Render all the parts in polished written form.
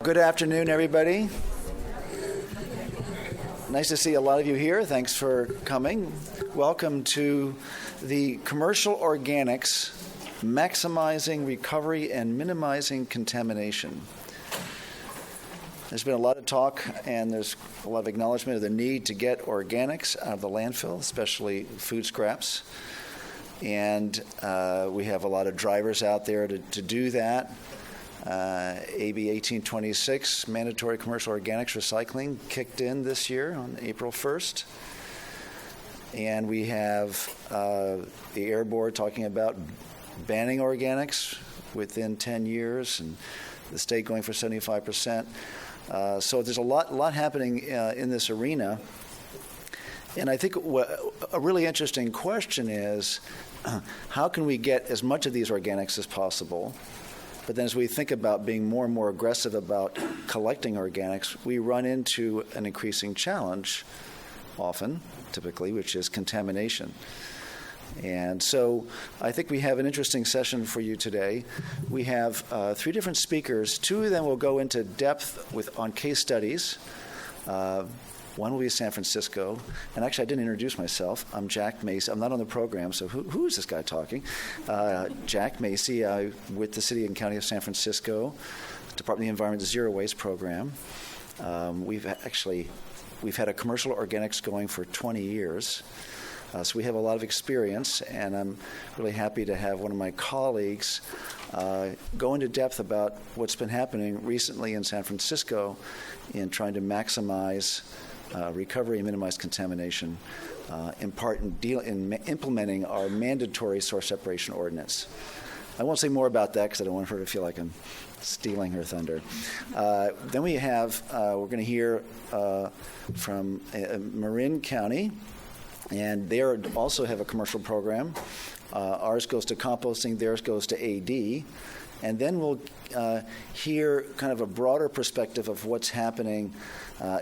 Good afternoon, everybody. Nice to see a lot of you here. Thanks for coming. Welcome to the Commercial Organics, Maximizing Recovery and Minimizing Contamination. There's been a lot of talk and there's a lot of acknowledgement of the need to get organics out of the landfill, especially food scraps. And we have a lot of drivers out there to do that. AB 1826, mandatory commercial organics recycling, kicked in this year on April 1st. And we have the Air Board talking about banning organics within 10 years, and the state going for 75%. So there's a lot happening in this arena. And I think a really interesting question is, how can we get as much of these organics as possible? But then as we think about being more and more aggressive about collecting organics, we run into an increasing challenge often, typically, which is contamination. And so I think we have an interesting session for you today. We have three different speakers. Two of them will go into depth on case studies. One will be San Francisco. And actually, I didn't introduce myself. I'm Jack Macy. I'm not on the program, so who is this guy talking? Jack Macy with the City and County of San Francisco, Department of the Environment Zero Waste Program. We've had a commercial organics going for 20 years. So we have a lot of experience, and I'm really happy to have one of my colleagues go into depth about what's been happening recently in San Francisco in trying to maximize recovery and minimize contamination, in part in implementing our mandatory source separation ordinance. I won't say more about that because I don't want her to feel like I'm stealing her thunder. Then we have, we're going to hear from Marin County, and they also have a commercial program. Ours goes to composting, theirs goes to AD. And then we'll hear kind of a broader perspective of what's happening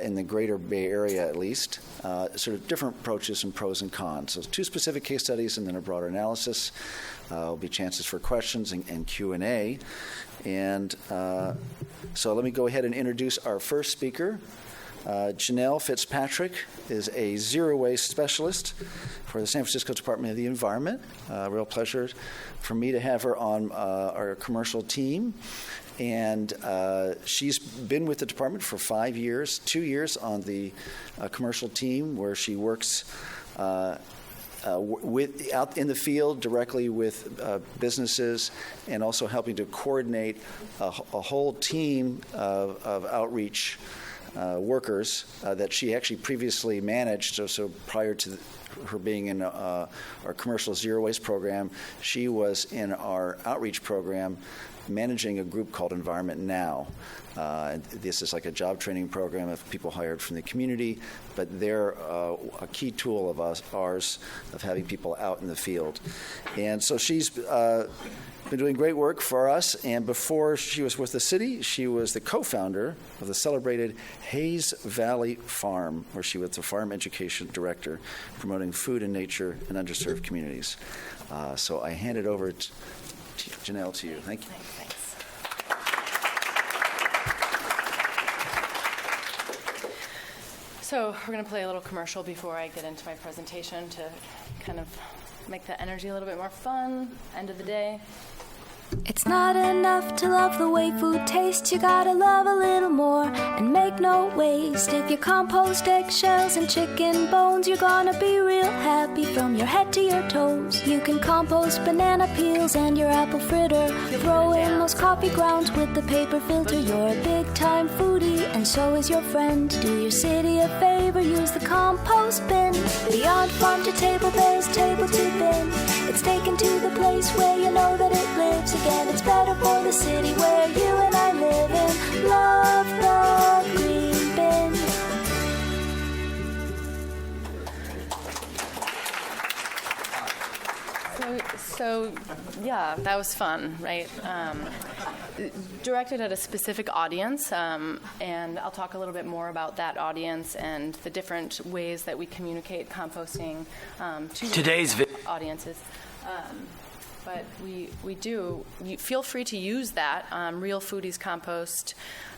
in the greater Bay Area, at least, sort of different approaches and pros and cons. So two specific case studies and then a broader analysis. There'll be chances for questions and Q&A. And so let me go ahead and introduce our first speaker. Janelle Fitzpatrick is a zero waste specialist for the San Francisco Department of the Environment. Real pleasure for me to have her on our commercial team. And she's been with the department for 5 years, 2 years on the commercial team where she works out in the field directly with businesses and also helping to coordinate a whole team of outreach workers that she actually previously managed. So prior to her being in our commercial zero waste program, she was in our outreach program managing a group called Environment Now. This is like a job training program of people hired from the community, but they're a key tool of ours of having people out in the field. And so she's been doing great work for us, and before she was with the city, she was the co-founder of the celebrated Hayes Valley Farm, where she was the farm education director, promoting food and nature in underserved communities. So I hand it over to Janelle, to you. Thank you. Thanks. So we're going to play a little commercial before I get into my presentation to kind of make the energy a little bit more fun, end of the day. It's not enough to love the way food tastes. You gotta love a little more and make no waste. If you compost eggshells and chicken bones, you're gonna be real happy from your head to your toes. You can compost banana peels and your apple fritter. Throw in those coffee grounds with the paper filter. You're a big time foodie and so is your friend. Do your city a favor, use the compost bin. Beyond farm to table, there's table to bin. It's taken to the place where you know that it lives. Again, it's better for the city where you and I live in. Love the green bin. So yeah, that was fun, right? Directed at a specific audience, and I'll talk a little bit more about that audience and the different ways that we communicate composting to today's audiences. but we do. Feel free to use that Real Foodies Compost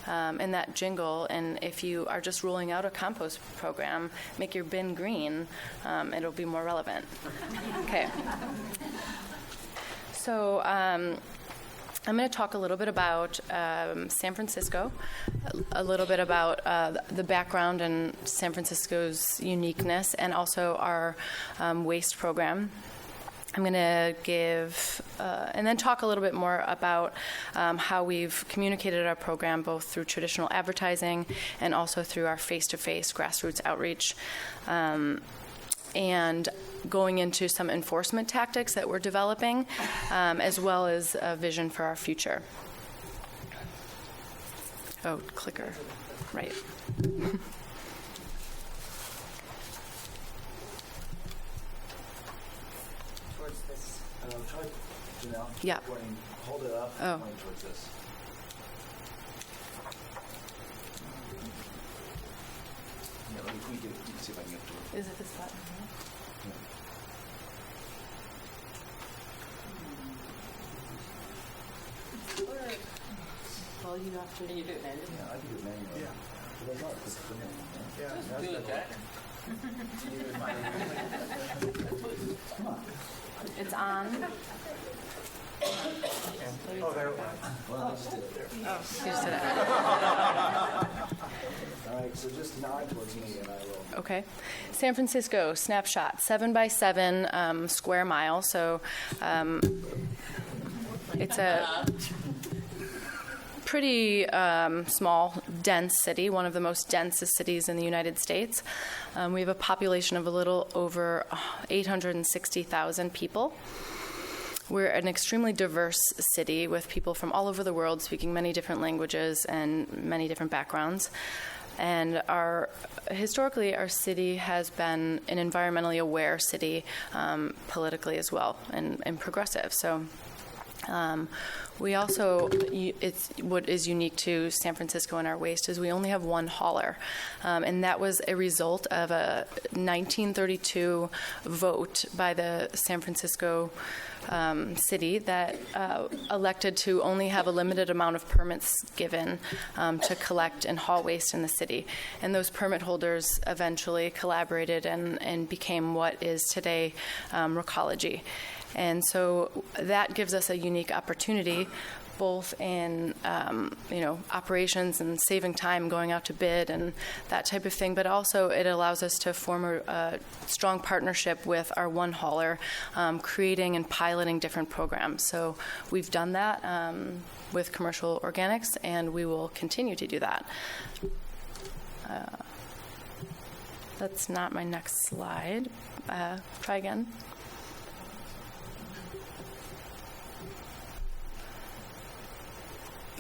and that jingle. And if you are just rolling out a compost program, make your bin green. It'll be more relevant. Okay. So I'm going to talk a little bit about San Francisco, a little bit about the background and San Francisco's uniqueness, and also our waste program. I'm going to give, and then talk a little bit more about how we've communicated our program both through traditional advertising and also through our face-to-face grassroots outreach. And going into some enforcement tactics that we're developing, as well as a vision for our future. Oh, clicker, right. Towards this. Try, Janelle. Yeah. Hold it up. Oh. Point towards this. Yeah, let me get it. You can see if I can get to it. Is it this button? Well, you have to. Can you do it manually? Yeah, I can do it manually. Yeah. But I thought it was for me. Yeah. Do it, Jack. Come on. It's on. Oh, there it went. Well, I just did it there. Oh, you just did it. All right, so just nod towards me and I will. Okay. San Francisco, snapshot, 7 by 7 square mile. So it's a pretty small, dense city, one of the most densest cities in the United States. We have a population of a little over 860,000 people. We're an extremely diverse city with people from all over the world speaking many different languages and many different backgrounds. And historically, our city has been an environmentally aware city, politically as well, and progressive. So we also, it's what is unique to San Francisco and our waste is we only have one hauler. And that was a result of a 1932 vote by the San Francisco city that elected to only have a limited amount of permits given to collect and haul waste in the city. And those permit holders eventually collaborated and became what is today Recology. And so that gives us a unique opportunity, both in operations and saving time, going out to bid and that type of thing, but also it allows us to form a strong partnership with our one hauler, creating and piloting different programs. So we've done that with commercial organics, and we will continue to do that. That's not my next slide. Try again.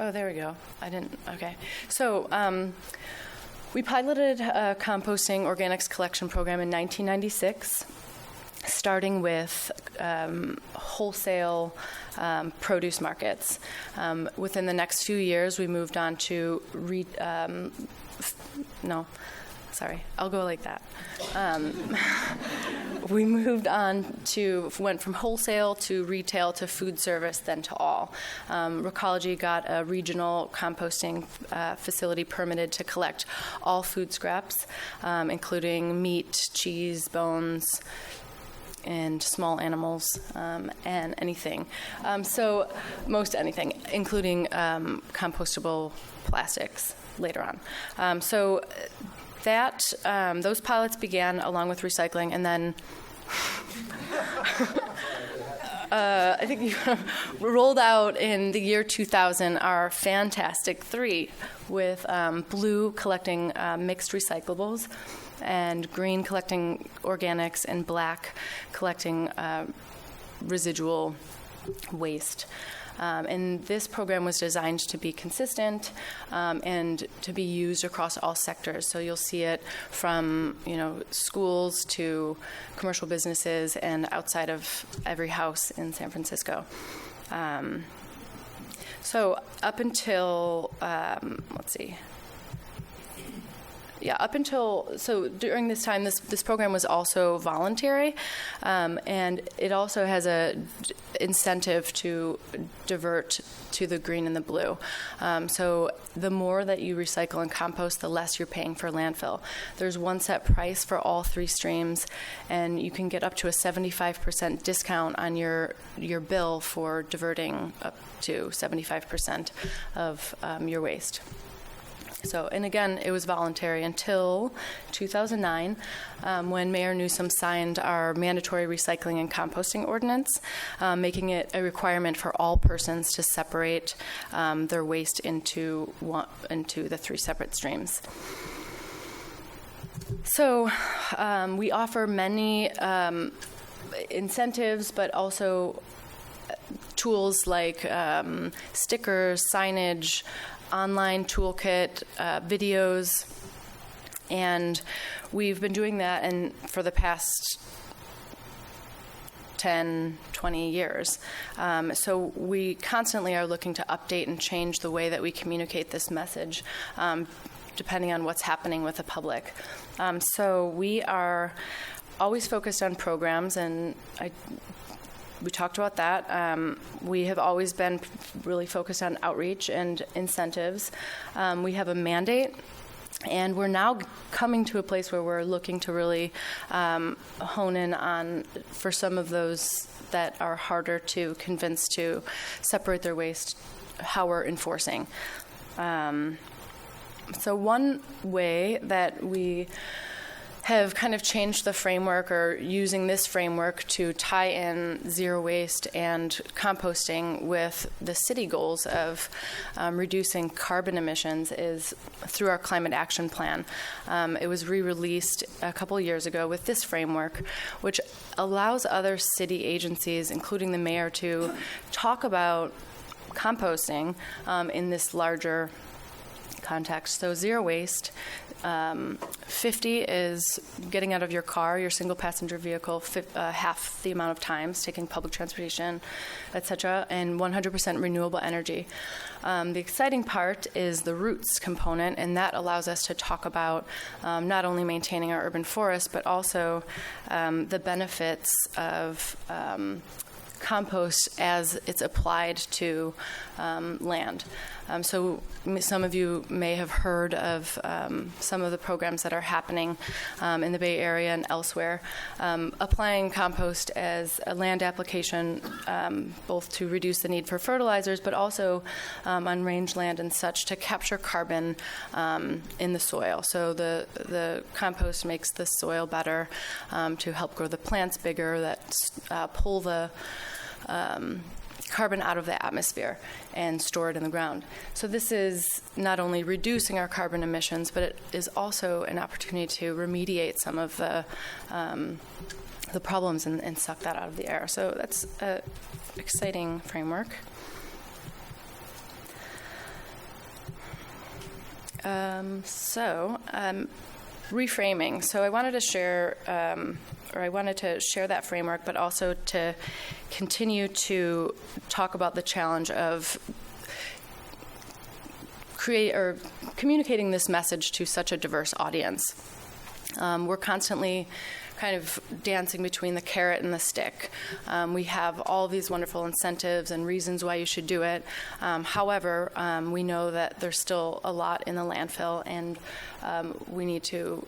Oh, there we go. I didn't, okay. So we piloted a composting organics collection program in 1996, starting with wholesale produce markets. Within the next few years, we moved on to I'll go like that. We went from wholesale to retail to food service, then to all. Recology got a regional composting facility permitted to collect all food scraps, including meat, cheese, bones, and small animals, and anything. So most anything, including compostable plastics later on. Those pilots began along with recycling, and then I think you rolled out in the year 2000 our Fantastic 3 with blue collecting mixed recyclables, and green collecting organics, and black collecting residual waste. And this program was designed to be consistent and to be used across all sectors. So you'll see it from schools to commercial businesses and outside of every house in San Francisco. So up until Yeah, up until, so during this time, this program was also voluntary, and it also has a incentive to divert to the green and the blue. So the more that you recycle and compost, the less you're paying for landfill. There's one set price for all 3 streams, and you can get up to a 75% discount on your bill for diverting up to 75% of your waste. So, and again, it was voluntary until 2009, when Mayor Newsom signed our mandatory recycling and composting ordinance, making it a requirement for all persons to separate their waste into the 3 separate streams. So, we offer many incentives, but also tools like stickers, signage, online toolkit, videos, and we've been doing that for the past 10, 20 years. So we constantly are looking to update and change the way that we communicate this message, depending on what's happening with the public. So we are always focused on programs, and we talked about that. We have always been really focused on outreach and incentives. We have a mandate, and we're now coming to a place where we're looking to really hone in on, for some of those that are harder to convince to separate their waste, how we're enforcing. So one way that we have kind of changed the framework, or using this framework to tie in zero waste and composting with the city goals of reducing carbon emissions, is through our climate action plan. It was re-released a couple years ago with this framework, which allows other city agencies, including the mayor, to talk about composting in this larger context. So zero waste. 50 is getting out of your car, your single passenger vehicle, half the amount of times, taking public transportation, etc., and 100% renewable energy. The exciting part is the roots component, and that allows us to talk about not only maintaining our urban forests, but also the benefits of compost as it's applied to land. So some of you may have heard of some of the programs that are happening in the Bay Area and elsewhere, applying compost as a land application, both to reduce the need for fertilizers, but also on rangeland and such, to capture carbon in the soil. So the compost makes the soil better, to help grow the plants bigger, that pull the carbon out of the atmosphere and store it in the ground. So this is not only reducing our carbon emissions, but it is also an opportunity to remediate some of the problems and suck that out of the air. So that's an exciting framework. Reframing. So I wanted to share that framework, but also to continue to talk about the challenge of communicating this message to such a diverse audience. We're constantly kind of dancing between the carrot and the stick. We have all these wonderful incentives and reasons why you should do it. However, we know that there's still a lot in the landfill, and we need to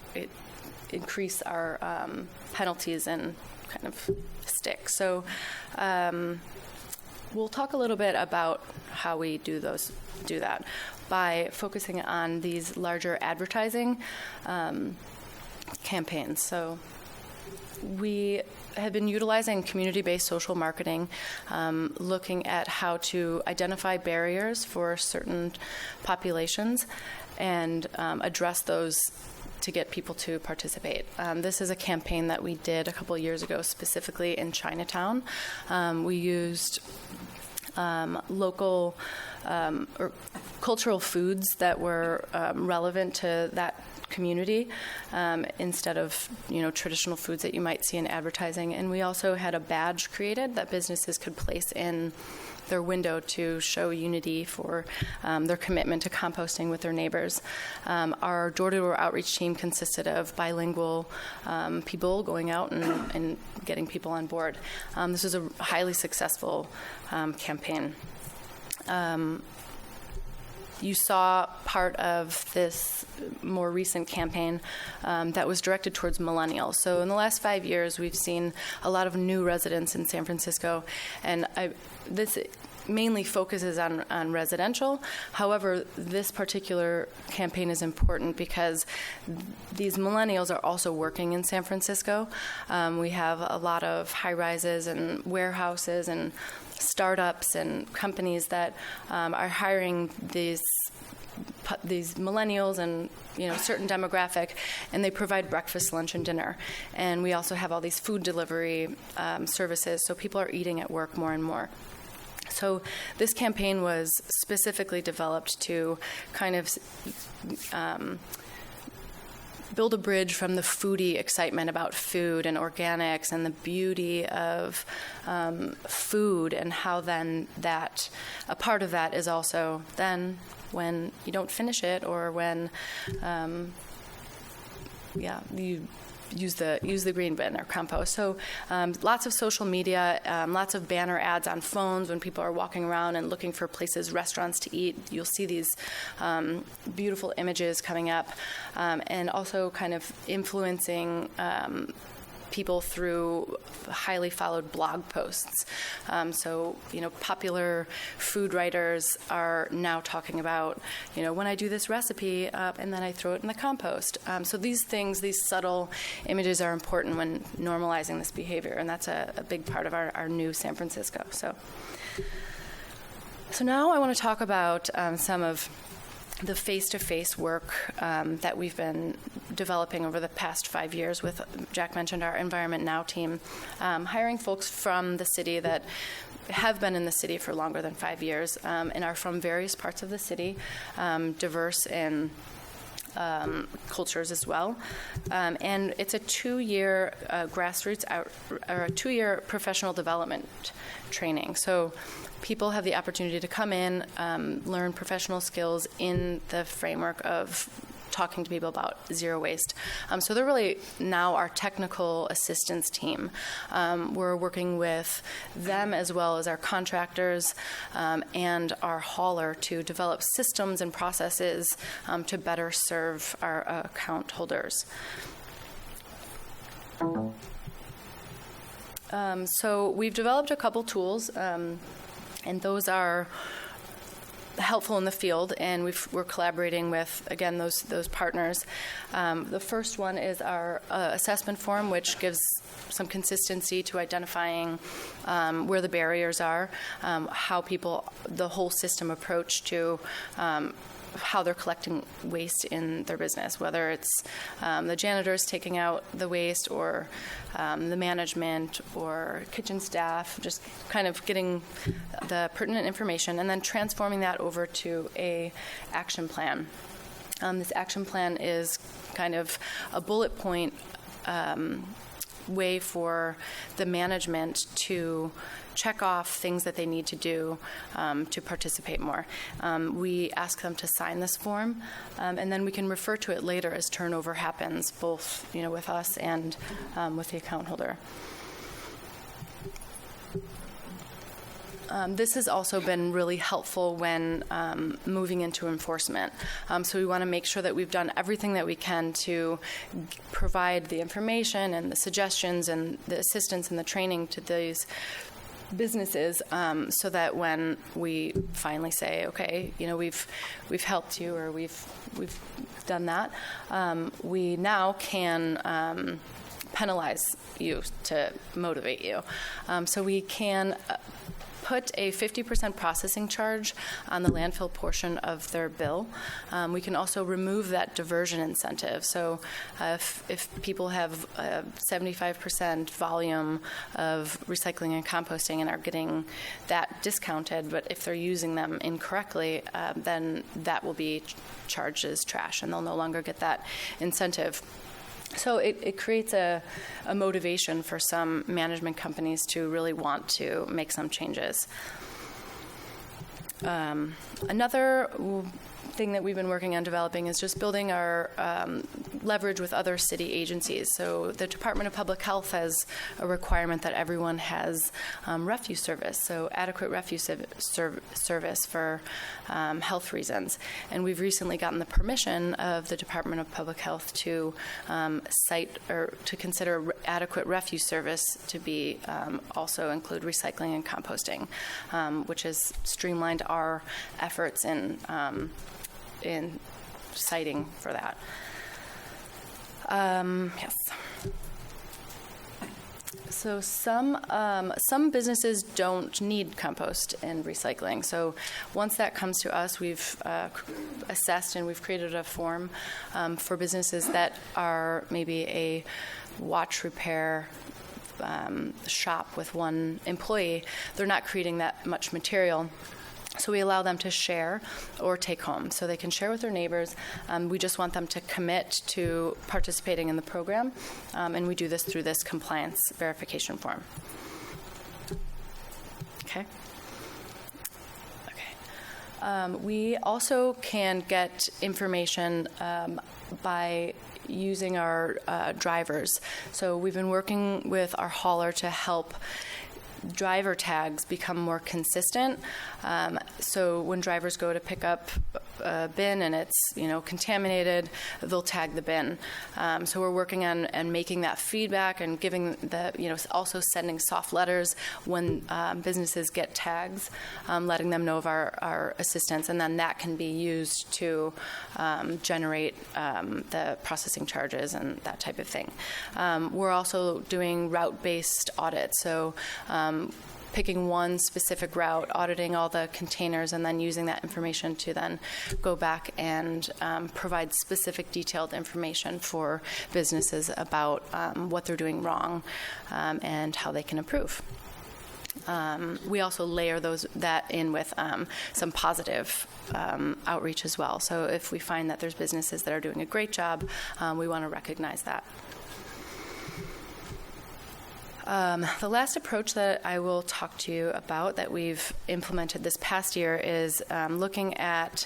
increase our penalties and kind of stick. So we'll talk a little bit about how we do that by focusing on these larger advertising campaigns. So we have been utilizing community-based social marketing, looking at how to identify barriers for certain populations and address those to get people to participate. This is a campaign that we did a couple of years ago, specifically in Chinatown. We used local cultural foods that were relevant to that community instead of traditional foods that you might see in advertising. And we also had a badge created that businesses could place in their window to show unity for their commitment to composting with their neighbors. Our door-to-door outreach team consisted of bilingual people going out and getting people on board. This was a highly successful campaign. You saw part of this more recent campaign that was directed towards millennials. So in the last 5 years, we've seen a lot of new residents in San Francisco, and this mainly focuses on residential. However, this particular campaign is important because these millennials are also working in San Francisco. We have a lot of high-rises and warehouses and startups and companies that are hiring these millennials and certain demographic, and they provide breakfast, lunch, and dinner. And we also have all these food delivery services, so people are eating at work more and more. So this campaign was specifically developed to kind of build a bridge from the foodie excitement about food and organics and the beauty of food, and how then that a part of that is also then when you don't finish it, or when you use the green bin or compost. So lots of social media, lots of banner ads on phones when people are walking around and looking for places, restaurants to eat. You'll see these beautiful images coming up, and also kind of influencing people through highly followed blog posts. So, popular food writers are now talking about, when I do this recipe and then I throw it in the compost. So these things, these subtle images are important when normalizing this behavior, and that's a big part of our new San Francisco. So now I want to talk about some of the face-to-face work that we've been developing over the past 5 years with, Jack mentioned, our Environment Now team, hiring folks from the city that have been in the city for longer than 5 years and are from various parts of the city, diverse in cultures as well. And it's a 2-year grassroots or a 2-year professional development training. So people have the opportunity to come in, learn professional skills in the framework of talking to people about zero waste. So they're really now our technical assistance team. We're working with them as well as our contractors and our hauler to develop systems and processes to better serve our account holders. So we've developed a couple tools, and those are helpful in the field, and we're collaborating with, again, those partners. The first one is our assessment form, which gives some consistency to identifying where the barriers are, how the whole system approach to how they're collecting waste in their business, whether it's the janitors taking out the waste, or the management or kitchen staff, just kind of getting the pertinent information and then transforming that over to a action plan. This action plan is kind of a bullet point way for the management to check off things that they need to do to participate more. We ask them to sign this form, and then we can refer to it later as turnover happens, both with us and with the account holder. This has also been really helpful when moving into enforcement. So we want to make sure that we've done everything that we can to provide the information and the suggestions and the assistance and the training to these businesses, so that when we finally say, okay, we've helped you, or we've done that, we now can penalize you to motivate you. So we can put a 50% processing charge on the landfill portion of their bill. We can also remove that diversion incentive. So if people have 75% volume of recycling and composting and are getting that discounted, but if they're using them incorrectly, then that will be charged as trash, and they'll no longer get that incentive. So it creates a motivation for some management companies to really want to make some changes. Another thing that we've been working on developing is just building our leverage with other city agencies. So the Department of Public Health has a requirement that everyone has refuse service, so adequate refuse service for health reasons. And we've recently gotten the permission of the Department of Public Health to cite or to consider adequate refuse service to be also include recycling and composting, which has streamlined our efforts in citing for that. Yes. So some businesses don't need compost and recycling. So once that comes to us, we've assessed and we've created a form for businesses that are maybe a watch repair shop with one employee. They're not creating that much material. So we allow them to share or take home. So they can share with their neighbors. We just want them to commit to participating in the program, and we do this through this compliance verification form. Okay. We also can get information by using our drivers. So we've been working with our hauler to help driver tags become more consistent. So when drivers go to pick up a bin and it's contaminated, they'll tag the bin. So we're working on and making that feedback and giving the also sending soft letters when businesses get tags, letting them know of our assistance, and then that can be used to generate the processing charges and that type of thing. We're also doing route-based audits. So picking one specific route, auditing all the containers, and then using that information to then go back and provide specific detailed information for businesses about what they're doing wrong and how they can improve. We also layer that in with some positive outreach as well. So if we find that there's businesses that are doing a great job, we want to recognize that. The last approach that I will talk to you about that we've implemented this past year is looking at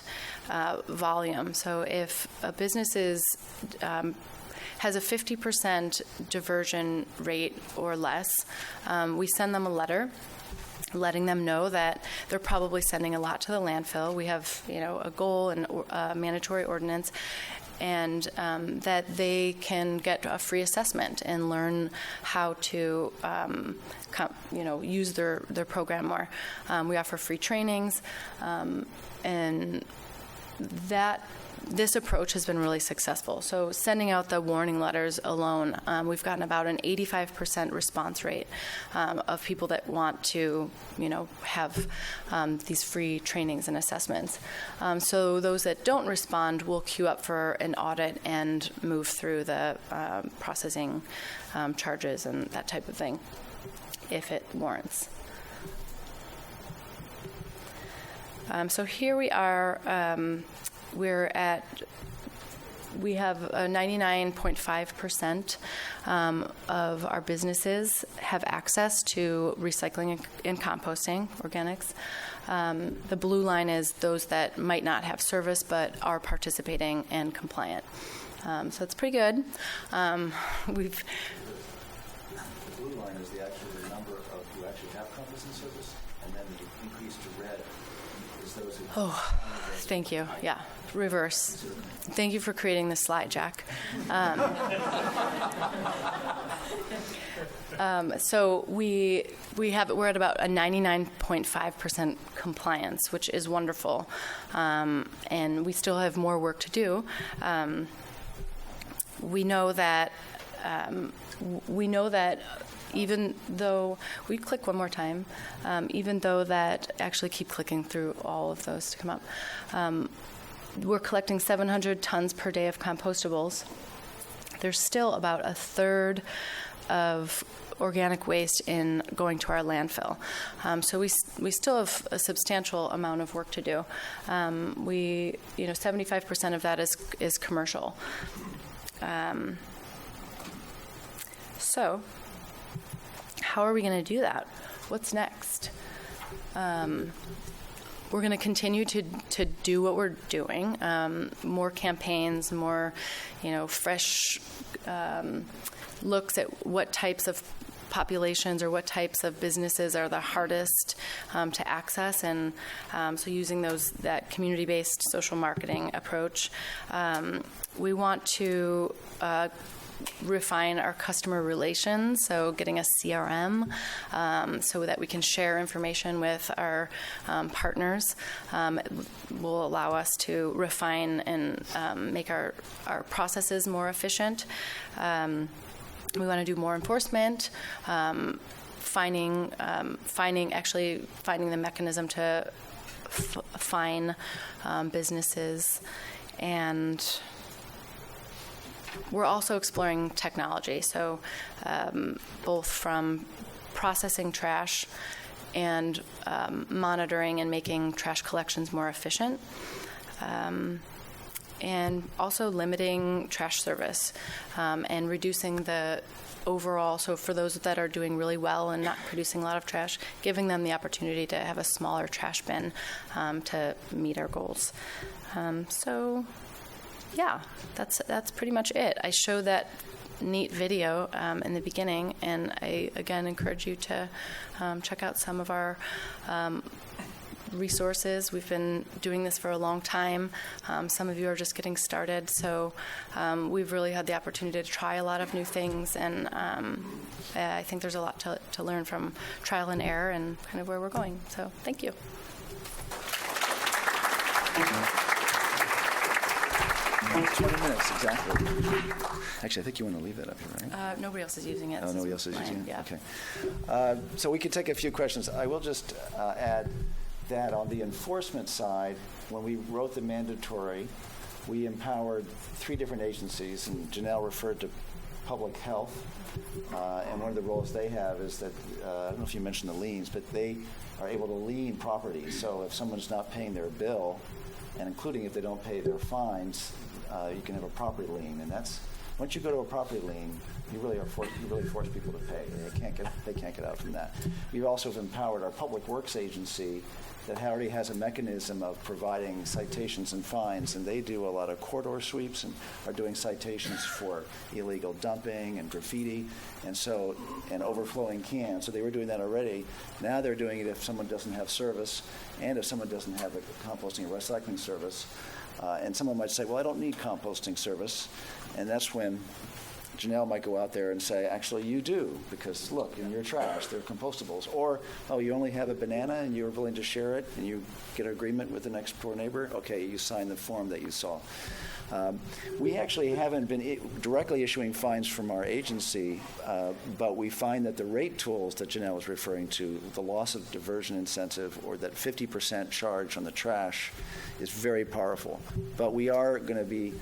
volume. So if a business has a 50% diversion rate or less, we send them a letter letting them know that they're probably sending a lot to the landfill. We have a goal and a mandatory ordinance, and that they can get a free assessment and learn how to use their program more. We offer free trainings, and this approach has been really successful. So sending out the warning letters alone, we've gotten about an 85% response rate of people that want to, have these free trainings and assessments. So those that don't respond will queue up for an audit and move through the processing charges and that type of thing, if it warrants. So here we are. We have a 99.5% of our businesses have access to recycling and composting, organics. The blue line is those that might not have service but are participating and compliant. So it's pretty good. The blue line is the number of who actually have composting service, and then the increase to red is those who... Oh, thank you. Yeah. Reverse. Thank you for creating this slide, Jack. So we're at about a 99.5% compliance, which is wonderful, and we still have more work to do. We know that we know that even though, we click one more time, even though that, actually keep clicking through all of those to come up, we're collecting 700 tons per day of compostables. There's still about a third of organic waste in going to our landfill. So we still have a substantial amount of work to do. 75% of that is commercial. So how are we going to do that? What's next? We're going to continue to do what we're doing. More campaigns, more, fresh looks at what types of populations or what types of businesses are the hardest to access, and so using that community-based social marketing approach. We want to refine our customer relations, so getting a CRM so that we can share information with our partners will allow us to refine and make our processes more efficient. We want to do more enforcement, finding the mechanism to fine businesses, and we're also exploring technology, so both from processing trash and monitoring and making trash collections more efficient, and also limiting trash service and reducing the overall, so for those that are doing really well and not producing a lot of trash, giving them the opportunity to have a smaller trash bin to meet our goals. Yeah, that's pretty much it. I show that neat video in the beginning, and I, again, encourage you to check out some of our resources. We've been doing this for a long time. Some of you are just getting started, so we've really had the opportunity to try a lot of new things, and I think there's a lot to learn from trial and error and kind of where we're going. So thank you. 20 minutes, exactly. Actually, I think you want to leave that up here, right? Nobody else is using it. Oh, nobody else is using it? Yeah. Okay. So we can take a few questions. I will just add that on the enforcement side, when we wrote the mandatory, we empowered 3 different agencies, and Janelle referred to public health, and one of the roles they have is that, I don't know if you mentioned the liens, but they are able to lien property. So if someone's not paying their bill, and including if they don't pay their fines, you can have a property lien, and that's, once you go to a property lien, you really force people to pay. They can't get out from that. We also have empowered our public works agency that already has a mechanism of providing citations and fines, and they do a lot of corridor sweeps and are doing citations for illegal dumping and graffiti, and overflowing cans. So they were doing that already. Now they're doing it if someone doesn't have service, and if someone doesn't have a composting or recycling service. And someone might say, well, I don't need composting service, and that's when Janelle might go out there and say, actually, you do, because look, in your trash, they're compostables. Or, oh, you only have a banana and you're willing to share it, and you get an agreement with the next door neighbor? Okay, you sign the form that you saw. We actually haven't been directly issuing fines from our agency, but we find that the rate tools that Janelle was referring to, the loss of diversion incentive, or that 50% charge on the trash, is very powerful. But we are going to be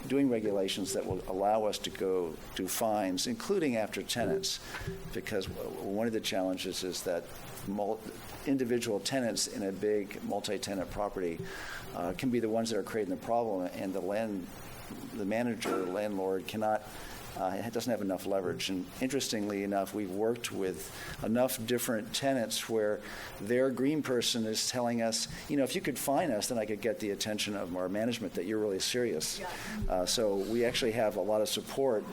doing regulations that will allow us to go do fines, including after tenants, because one of the challenges is that individual tenants in a big multi-tenant property can be the ones that are creating the problem, and the landlord cannot, doesn't have enough leverage. And interestingly enough, we've worked with enough different tenants where their green person is telling us, if you could fine us, then I could get the attention of our management that you're really serious. Yeah. So we actually have a lot of support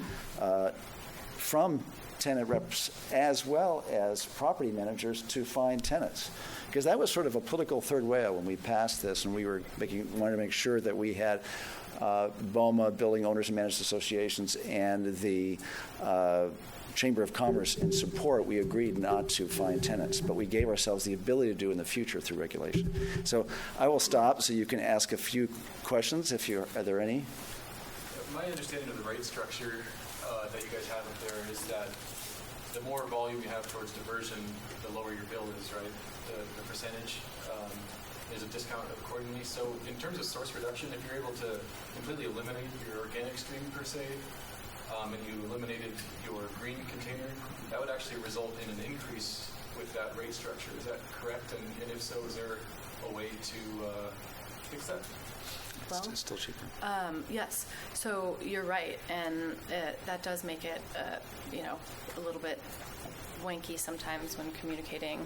from tenant reps as well as property managers to fine tenants, because that was sort of a political third whale when we passed this, and we were wanted to make sure that we had BOMA, Building Owners and Managers Associations, and the Chamber of Commerce in support. We agreed not to fine tenants, but we gave ourselves the ability to do in the future through regulation. So I will stop so you can ask a few questions if are there any? my understanding of the rate structure that you guys have up there is that the more volume you have towards diversion, the lower your bill is, right? The percentage is a discount accordingly. So in terms of source reduction, if you're able to completely eliminate your organic stream per se, and you eliminated your green container, that would actually result in an increase with that rate structure. Is that correct? And if so, is there a way to fix that? Well, It's still cheaper. yes. So you're right, and that does make it, a little bit wanky sometimes when communicating.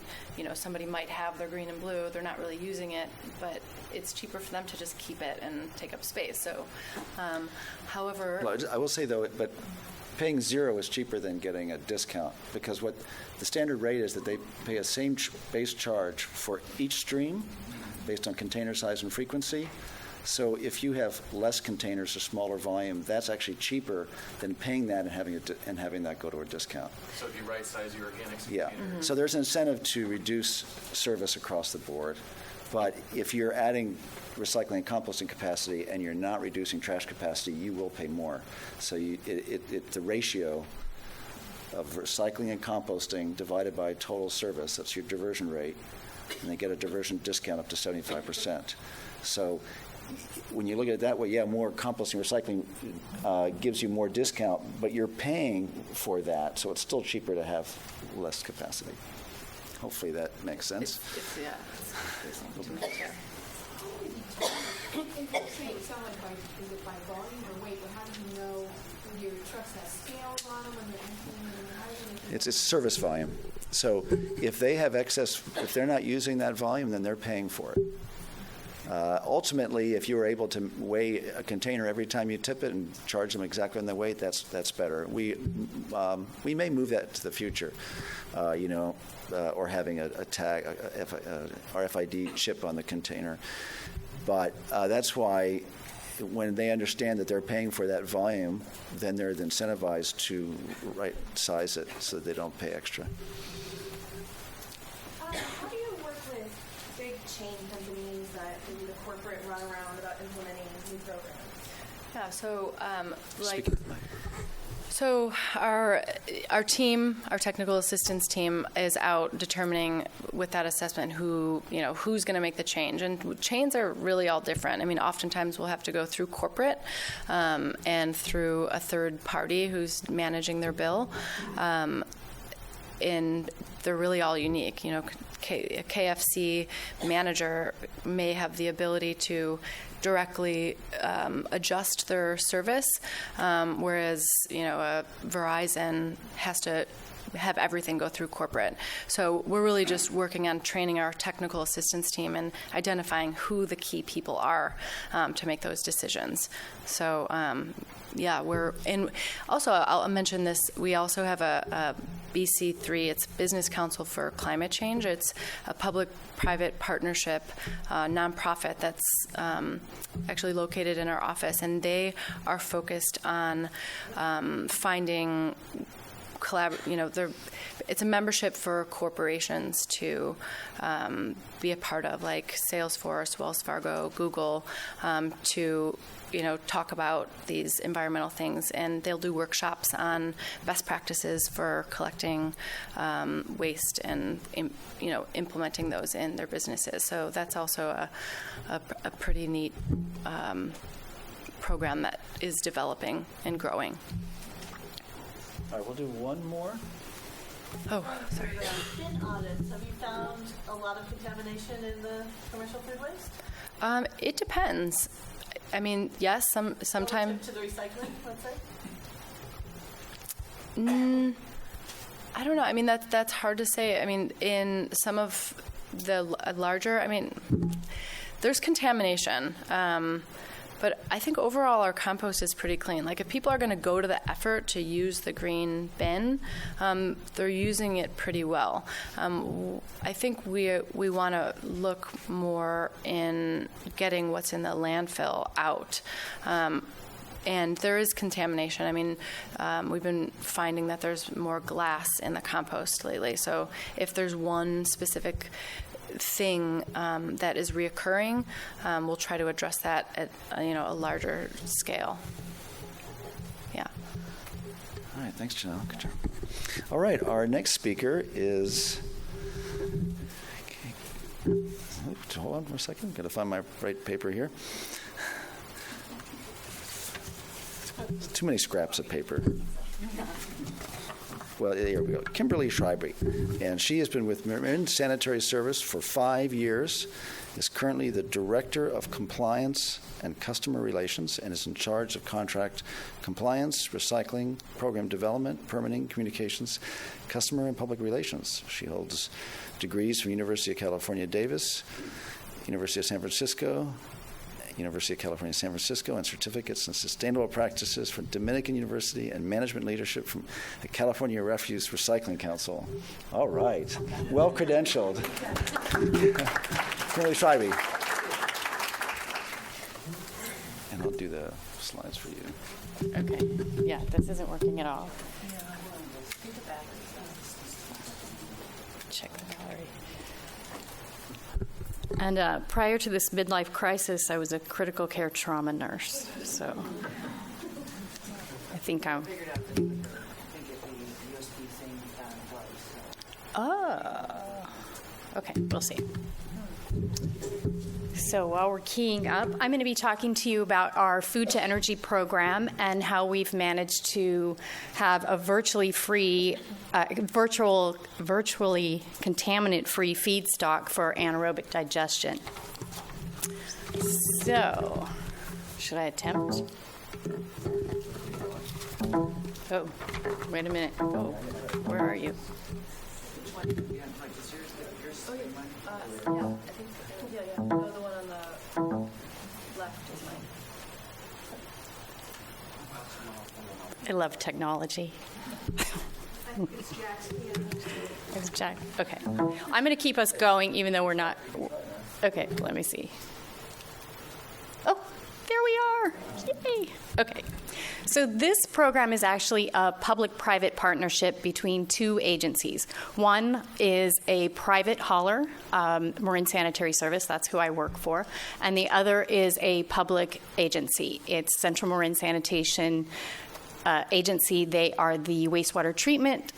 Somebody might have their green and blue, they're not really using it, but it's cheaper for them to just keep it and take up space. So, however, Well, I will say, though, but paying zero is cheaper than getting a discount, because what the standard rate is that they pay a same base charge for each stream based on container size and frequency. So if you have less containers or smaller volume, that's actually cheaper than paying that and having that go to a discount. So if you right size your organics Yeah. container, So there's an incentive to reduce service across the board. But if you're adding recycling and composting capacity and you're not reducing trash capacity, you will pay more. So the ratio of recycling and composting divided by total service, that's your diversion rate, and they get a diversion discount up to 75%. So when you look at it that way, yeah, more composting recycling gives you more discount, but you're paying for that, so it's still cheaper to have less capacity. Hopefully that makes sense. it's confusing to me too. If you're saying it sound like is it by volume or weight, but how do you know when your trucks have scales on them when you're emptying them? How do you It's service volume. So if they have excess, if they're not using that volume, then they're paying for it. Ultimately, if you were able to weigh a container every time you tip it and charge them exactly on the weight, that's better. We may move that to the future, or having a tag, RFID chip on the container. But that's why when they understand that they're paying for that volume, then they're incentivized to right size it so that they don't pay extra. How do you work with big chain companies that do the corporate runaround about implementing new programs? Yeah. So, Speak into the mic. So our team, our technical assistance team, is out determining with that assessment who's going to make the change. And chains are really all different. I mean, oftentimes we'll have to go through corporate and through a third party who's managing their bill. And they're really all unique. A KFC manager may have the ability to directly adjust their service, whereas a Verizon has to have everything go through corporate. So we're really just working on training our technical assistance team and identifying who the key people are to make those decisions. So we're in. Also, I'll mention this. We also have a BC3. It's Business Council for Climate Change. It's a public-private partnership nonprofit that's actually located in our office, and they are focused on finding it's a membership for corporations to be a part of, like Salesforce, Wells Fargo, Google, to talk about these environmental things, and they'll do workshops on best practices for collecting waste and implementing those in their businesses. So that's also a pretty neat program that is developing and growing. All right, we'll do one more. Oh, sorry. In audits, have you found a lot of contamination in the commercial food waste? It depends. I mean, yes, sometimes. To the recycling, let's say? I don't know. I mean, that's hard to say. I mean, in some of the larger, there's contamination. But I think overall our compost is pretty clean. Like if people are going to go to the effort to use the green bin, they're using it pretty well. I think we want to look more in getting what's in the landfill out. And there is contamination. I mean, we've been finding that there's more glass in the compost lately. So if there's one specific thing that is reoccurring, we'll try to address that at a larger scale. Yeah. All right, thanks, Janelle. Good job. All right, our next speaker is. Hold on for a second. Got to find my right paper here. Too many scraps of paper. Well, here we go. Kimberly Schreiber, and she has been with Marin Sanitary Service for 5 years, is currently the Director of Compliance and Customer Relations, and is in charge of contract compliance, recycling, program development, permitting, communications, customer and public relations. She holds degrees from University of California, Davis, University of San Francisco, University of California, San Francisco, and certificates in sustainable practices from Dominican University and management leadership from the California Refuse Recycling Council. All right. Well credentialed. Kimberly Schreiber. And I'll do the slides for you. Okay. Yeah, this isn't working at all. Check the gallery. And prior to this midlife crisis, I was a critical care trauma nurse. So I think I'm. Oh. Okay, we'll see. So while we're keying up, I'm going to be talking to you about our food to energy program and how we've managed to have a virtually contaminant-free feedstock for anaerobic digestion. So, should I attempt? Oh, wait a minute. Oh, where are you? No, the one on the left is mine. I love technology. It's Jack. Okay. I'm going to keep us going even though we're not. Okay, let me see. Oh, there we are. Yay. Okay. So this program is actually a public-private partnership between two agencies. One is a private hauler, Marin Sanitary Service, that's who I work for, and the other is a public agency. It's Central Marin Sanitation Agency. They are the wastewater treatment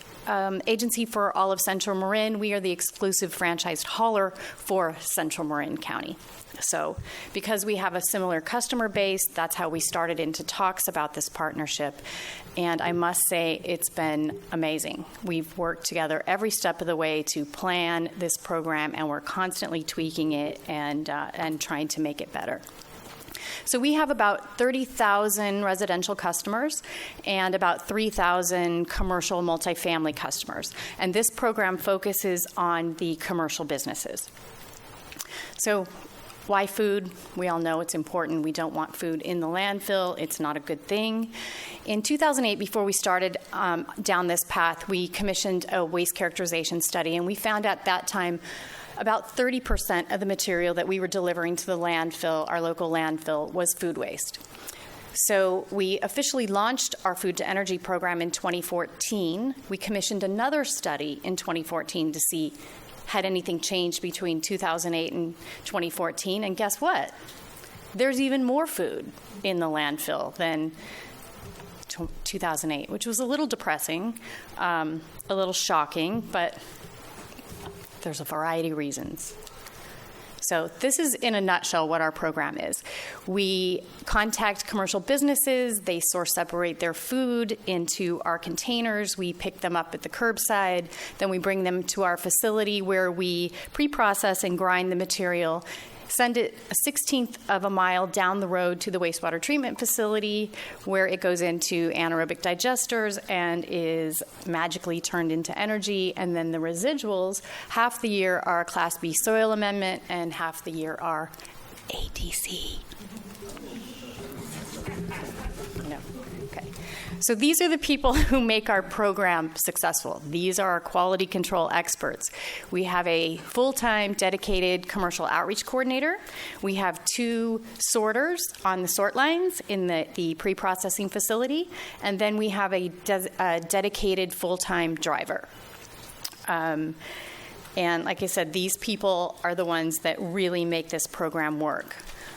agency for all of Central Marin. We are the exclusive franchised hauler for Central Marin County. So because we have a similar customer base, that's how we started into talks about this partnership. And I must say it's been amazing. We've worked together every step of the way to plan this program, and we're constantly tweaking it and trying to make it better. So we have about 30,000 residential customers and about 3,000 commercial multifamily customers. And this program focuses on the commercial businesses. So why food? We all know it's important. We don't want food in the landfill. It's not a good thing. In 2008, before we started down this path, we commissioned a waste characterization study, and we found at that time about 30% of the material that we were delivering to the landfill, our local landfill, was food waste. So we officially launched our food to energy program in 2014. We commissioned another study in 2014 to see had anything changed between 2008 and 2014. And guess what? There's even more food in the landfill than 2008, which was a little depressing, a little shocking, but there's a variety of reasons. So this is, in a nutshell, what our program is. We contact commercial businesses. They source separate their food into our containers. We pick them up at the curbside. Then we bring them to our facility where we pre-process and grind the material, send it a 16th of a mile down the road to the wastewater treatment facility where it goes into anaerobic digesters and is magically turned into energy. And then the residuals, half the year are Class B soil amendment and half the year are ATC. No. Okay. So these are the people who make our program successful. These are our quality control experts. We have a full-time dedicated commercial outreach coordinator. We have 2 sorters on the sort lines in the pre-processing facility. And then we have a dedicated full-time driver. And like I said, these people are the ones that really make this program work.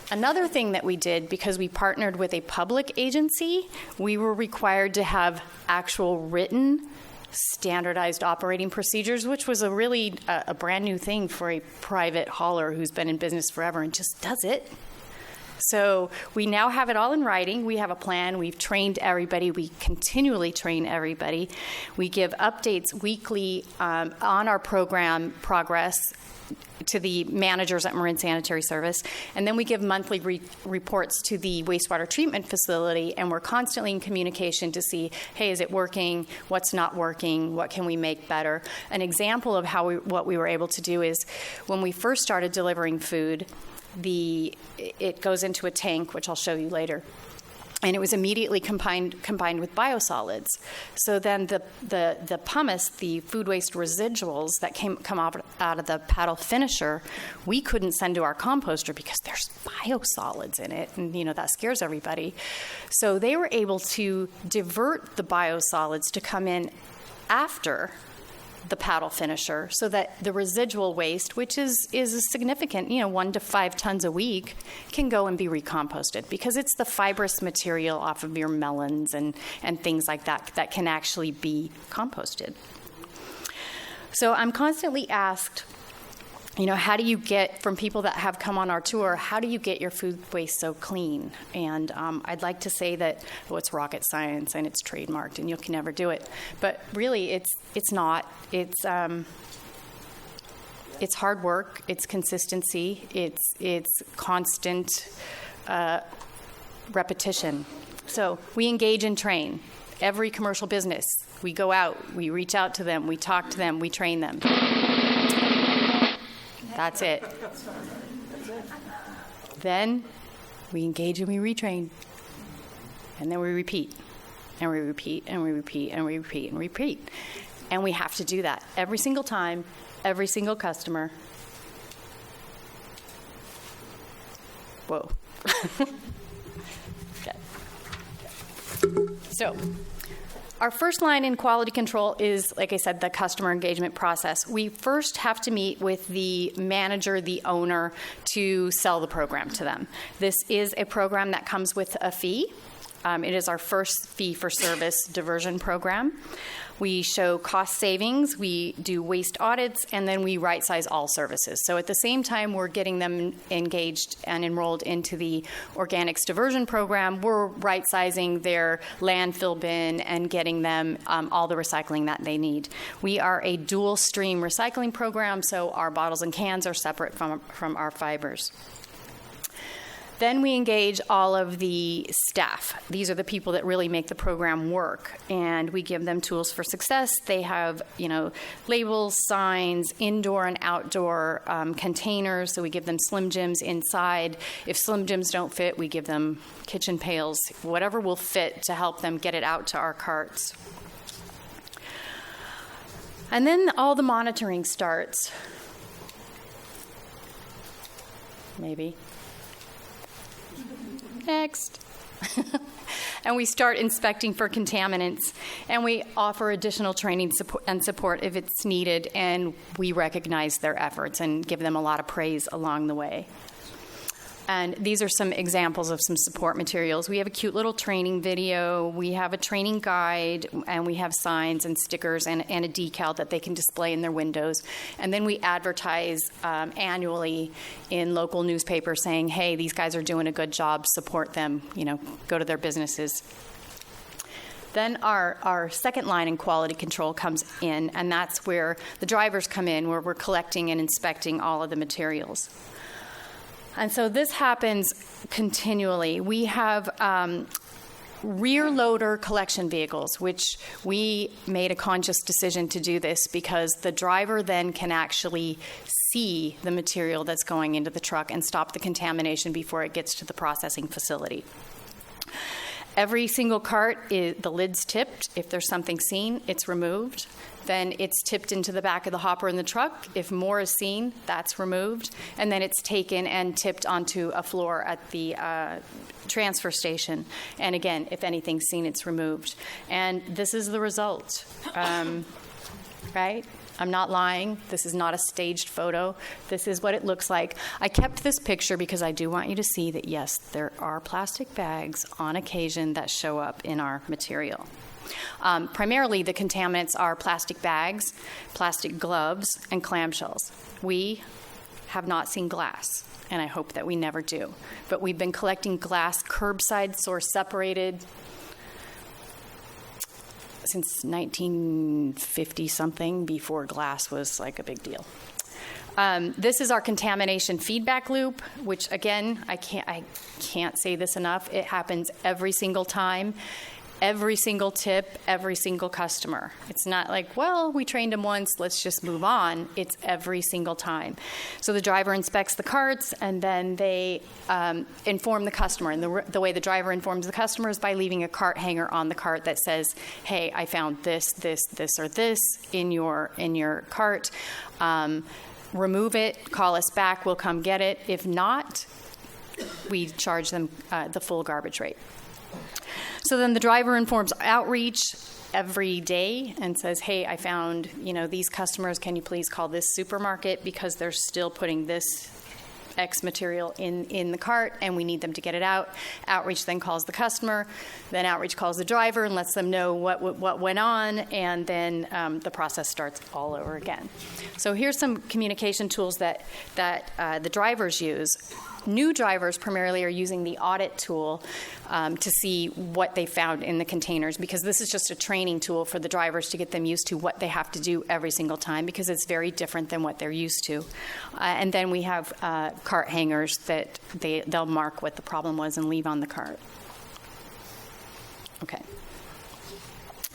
Another thing that we did, because we partnered with a public agency, we were required to have actual written standardized operating procedures, which was a really a brand new thing for a private hauler who's been in business forever and just does it. So we now have it all in writing. We have a plan. We've trained everybody. We continually train everybody. We give updates weekly on our program progress to the managers at Marin Sanitary Service. And then we give monthly reports to the wastewater treatment facility, and we're constantly in communication to see, hey, is it working? What's not working? What can we make better? An example of what we were able to do is when we first started delivering food, it goes into a tank, which I'll show you later. And it was immediately combined with biosolids. So then the pumice, the food waste residuals that come out of the paddle finisher, we couldn't send to our composter because there's biosolids in it, and that scares everybody. So they were able to divert the biosolids to come in after the paddle finisher, so that the residual waste, which is a significant, 1 to 5 tons a week, can go and be recomposted, because it's the fibrous material off of your melons and things like that can actually be composted. So I'm constantly asked, how do you get, from people that have come on our tour, how do you get your food waste so clean? And I'd like to say that, it's rocket science and it's trademarked and you can never do it. But really, it's not. It's hard work. It's consistency. It's constant repetition. So we engage and train. Every commercial business, we go out, we reach out to them, we talk to them, we train them. That's it. Then we engage and we retrain. And then we repeat. And we repeat and we repeat and we repeat and repeat. And we have to do that every single time, every single customer. Whoa. Okay. So, our first line in quality control is, like I said, the customer engagement process. We first have to meet with the manager, the owner, to sell the program to them. This is a program that comes with a fee. It is our first fee-for-service diversion program. We show cost savings, we do waste audits, and then we right-size all services. So at the same time we're getting them engaged and enrolled into the organics diversion program, we're right-sizing their landfill bin and getting them all the recycling that they need. We are a dual-stream recycling program, so our bottles and cans are separate from our fibers. Then we engage all of the staff. These are the people that really make the program work, and we give them tools for success. They have, labels, signs, indoor and outdoor containers, so we give them Slim Jims inside. If Slim Jims don't fit, we give them kitchen pails, whatever will fit to help them get it out to our carts. And then all the monitoring starts. Maybe. Next. And we start inspecting for contaminants, and we offer additional training and support if it's needed, and we recognize their efforts and give them a lot of praise along the way. And these are some examples of some support materials. We have a cute little training video, we have a training guide, and we have signs and stickers and a decal that they can display in their windows. And then we advertise annually in local newspapers saying, hey, these guys are doing a good job, support them, go to their businesses. Then our second line in quality control comes in, and that's where the drivers come in, where we're collecting and inspecting all of the materials. And so this happens continually. We have rear loader collection vehicles, which we made a conscious decision to do this because the driver then can actually see the material that's going into the truck and stop the contamination before it gets to the processing facility. Every single cart, the lid's tipped. If there's something seen, it's removed. Then it's tipped into the back of the hopper in the truck. If more is seen, that's removed. And then it's taken and tipped onto a floor at the transfer station. And again, if anything's seen, it's removed. And this is the result, right? I'm not lying. This is not a staged photo. This is what it looks like. I kept this picture because I do want you to see that, yes, there are plastic bags on occasion that show up in our material. Primarily, the contaminants are plastic bags, plastic gloves, and clamshells. We have not seen glass, and I hope that we never do. But we've been collecting glass curbside, source separated, since 1950-something, before glass was like a big deal. This is our contamination feedback loop, which, again, I can't say this enough. It happens every single time. Every single tip, every single customer. It's not like, well, we trained them once, let's just move on. It's every single time. So the driver inspects the carts, and then they inform the customer. And the way the driver informs the customer is by leaving a cart hanger on the cart that says, hey, I found this, this, this, or this in your cart. Remove it, call us back, we'll come get it. If not, we charge them the full garbage rate. So then the driver informs outreach every day and says, hey, I found, these customers, can you please call this supermarket because they're still putting this X material in the cart and we need them to get it out. Outreach then calls the customer, then outreach calls the driver and lets them know what went on, and then the process starts all over again. So here's some communication tools that the drivers use. New drivers primarily are using the audit tool to see what they found in the containers, because this is just a training tool for the drivers to get them used to what they have to do every single time, because it's very different than what they're used to. And then we have cart hangers that they'll mark what the problem was and leave on the cart. Okay.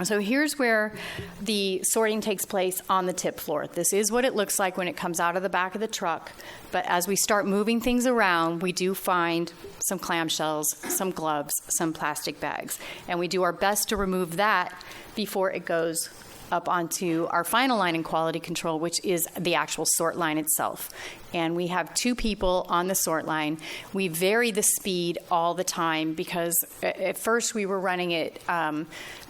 So here's where the sorting takes place on the tip floor. This is what it looks like when it comes out of the back of the truck. But as we start moving things around, we do find some clamshells, some gloves, some plastic bags. And we do our best to remove that before it goes up onto our final line in quality control, which is the actual sort line itself. And we have 2 people on the sort line. We vary the speed all the time because at first we were running it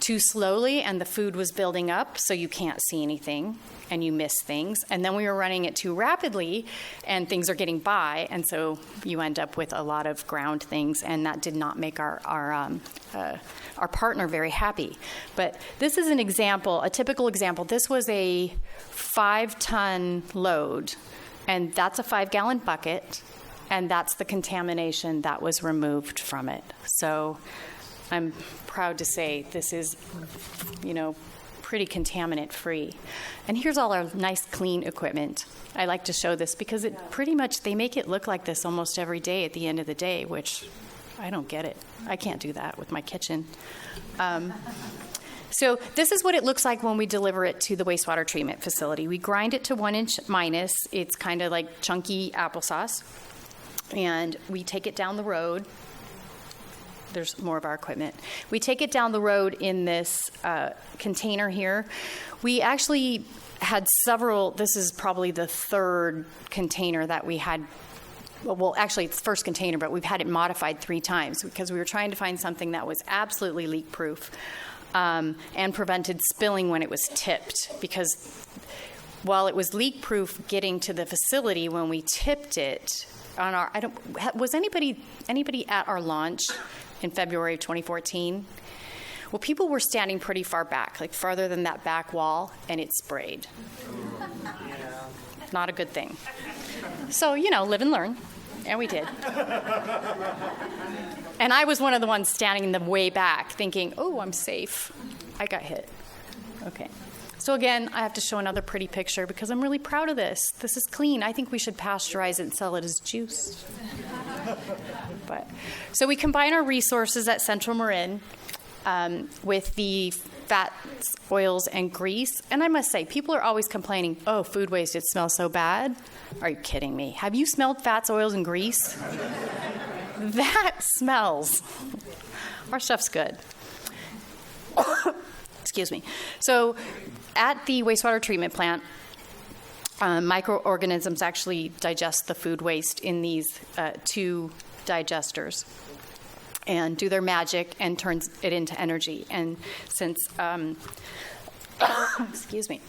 too slowly and the food was building up, so you can't see anything and you miss things. And then we were running it too rapidly and things are getting by, and so you end up with a lot of ground things, and that did not make our partner very happy. But this is an example, a typical example. This was a 5-ton load, and that's a 5-gallon bucket, and that's the contamination that was removed from it. So I'm proud to say this is, pretty contaminant-free. And here's all our nice, clean equipment. I like to show this because it pretty much, they make it look like this almost every day at the end of the day, which I don't get it. I can't do that with my kitchen. So this is what it looks like when we deliver it to the wastewater treatment facility. We grind it to 1 inch minus. It's kind of like chunky applesauce. And we take it down the road. There's more of our equipment. We take it down the road in this container here. We actually had several, this is probably the 3rd container that we had. Well, actually, it's the 1st container, but we've had it modified 3 times because we were trying to find something that was absolutely leak-proof and prevented spilling when it was tipped. Because while it was leak-proof getting to the facility, when we tipped it on our, was anybody at our launch in February of 2014? Well, people were standing pretty far back, like farther than that back wall, and it sprayed. Not a good thing. So, live and learn. And we did. And I was one of the ones standing in the way back thinking, oh, I'm safe. I got hit. Okay. So again, I have to show another pretty picture because I'm really proud of this. This is clean. I think we should pasteurize it and sell it as juice. So we combine our resources at Central Marin with the fats, oils, and grease. And I must say, people are always complaining, oh, food waste, it smells so bad. Are you kidding me? Have you smelled fats, oils, and grease? That smells. Our stuff's good. Excuse me. So at the wastewater treatment plant, microorganisms actually digest the food waste in these 2 digesters and do their magic and turns it into energy. And since, excuse me,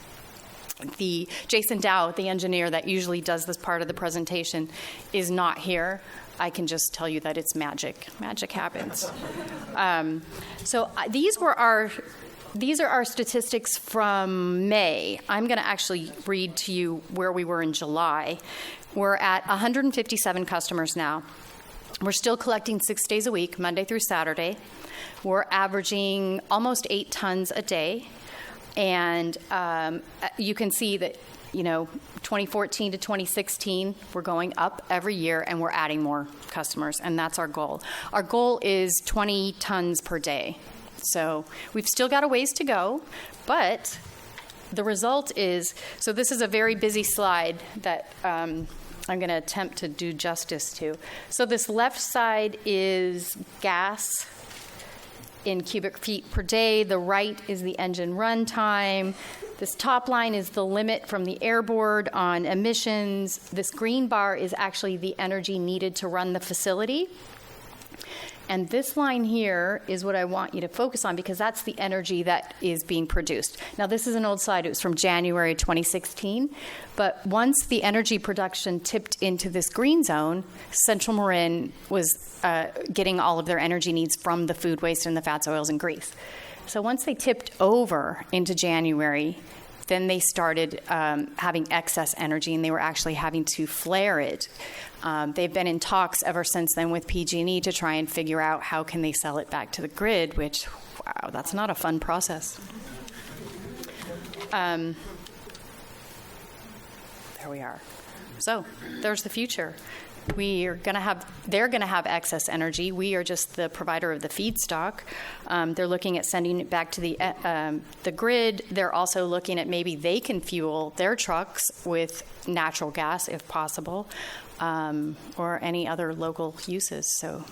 Jason Dow, the engineer that usually does this part of the presentation, is not here. I can just tell you that it's magic. Magic happens. These are our statistics from May. I'm going to actually read to you where we were in July. We're at 157 customers now. We're still collecting 6 days a week, Monday through Saturday. We're averaging almost 8 tons a day. And you can see that, 2014 to 2016, we're going up every year, and we're adding more customers, and that's our goal. Our goal is 20 tons per day. So we've still got a ways to go, but the result is, so this is a very busy slide that I'm going to attempt to do justice to. So this left side is gas in cubic feet per day. The right is the engine run time. This top line is the limit from the air board on emissions. This green bar is actually the energy needed to run the facility. And this line here is what I want you to focus on, because that's the energy that is being produced. Now, this is an old slide. It was from January 2016. But once the energy production tipped into this green zone, Central Marin was getting all of their energy needs from the food waste and the fats, oils, and grease. So once they tipped over into January, then they started having excess energy, and they were actually having to flare it. They've been in talks ever since then with PG&E to try and figure out how can they sell it back to the grid, which, wow, that's not a fun process. There we are. So there's the future. They're going to have excess energy. We are just the provider of the feedstock. They're looking at sending it back to the grid. They're also looking at maybe they can fuel their trucks with natural gas if possible, or any other local uses. So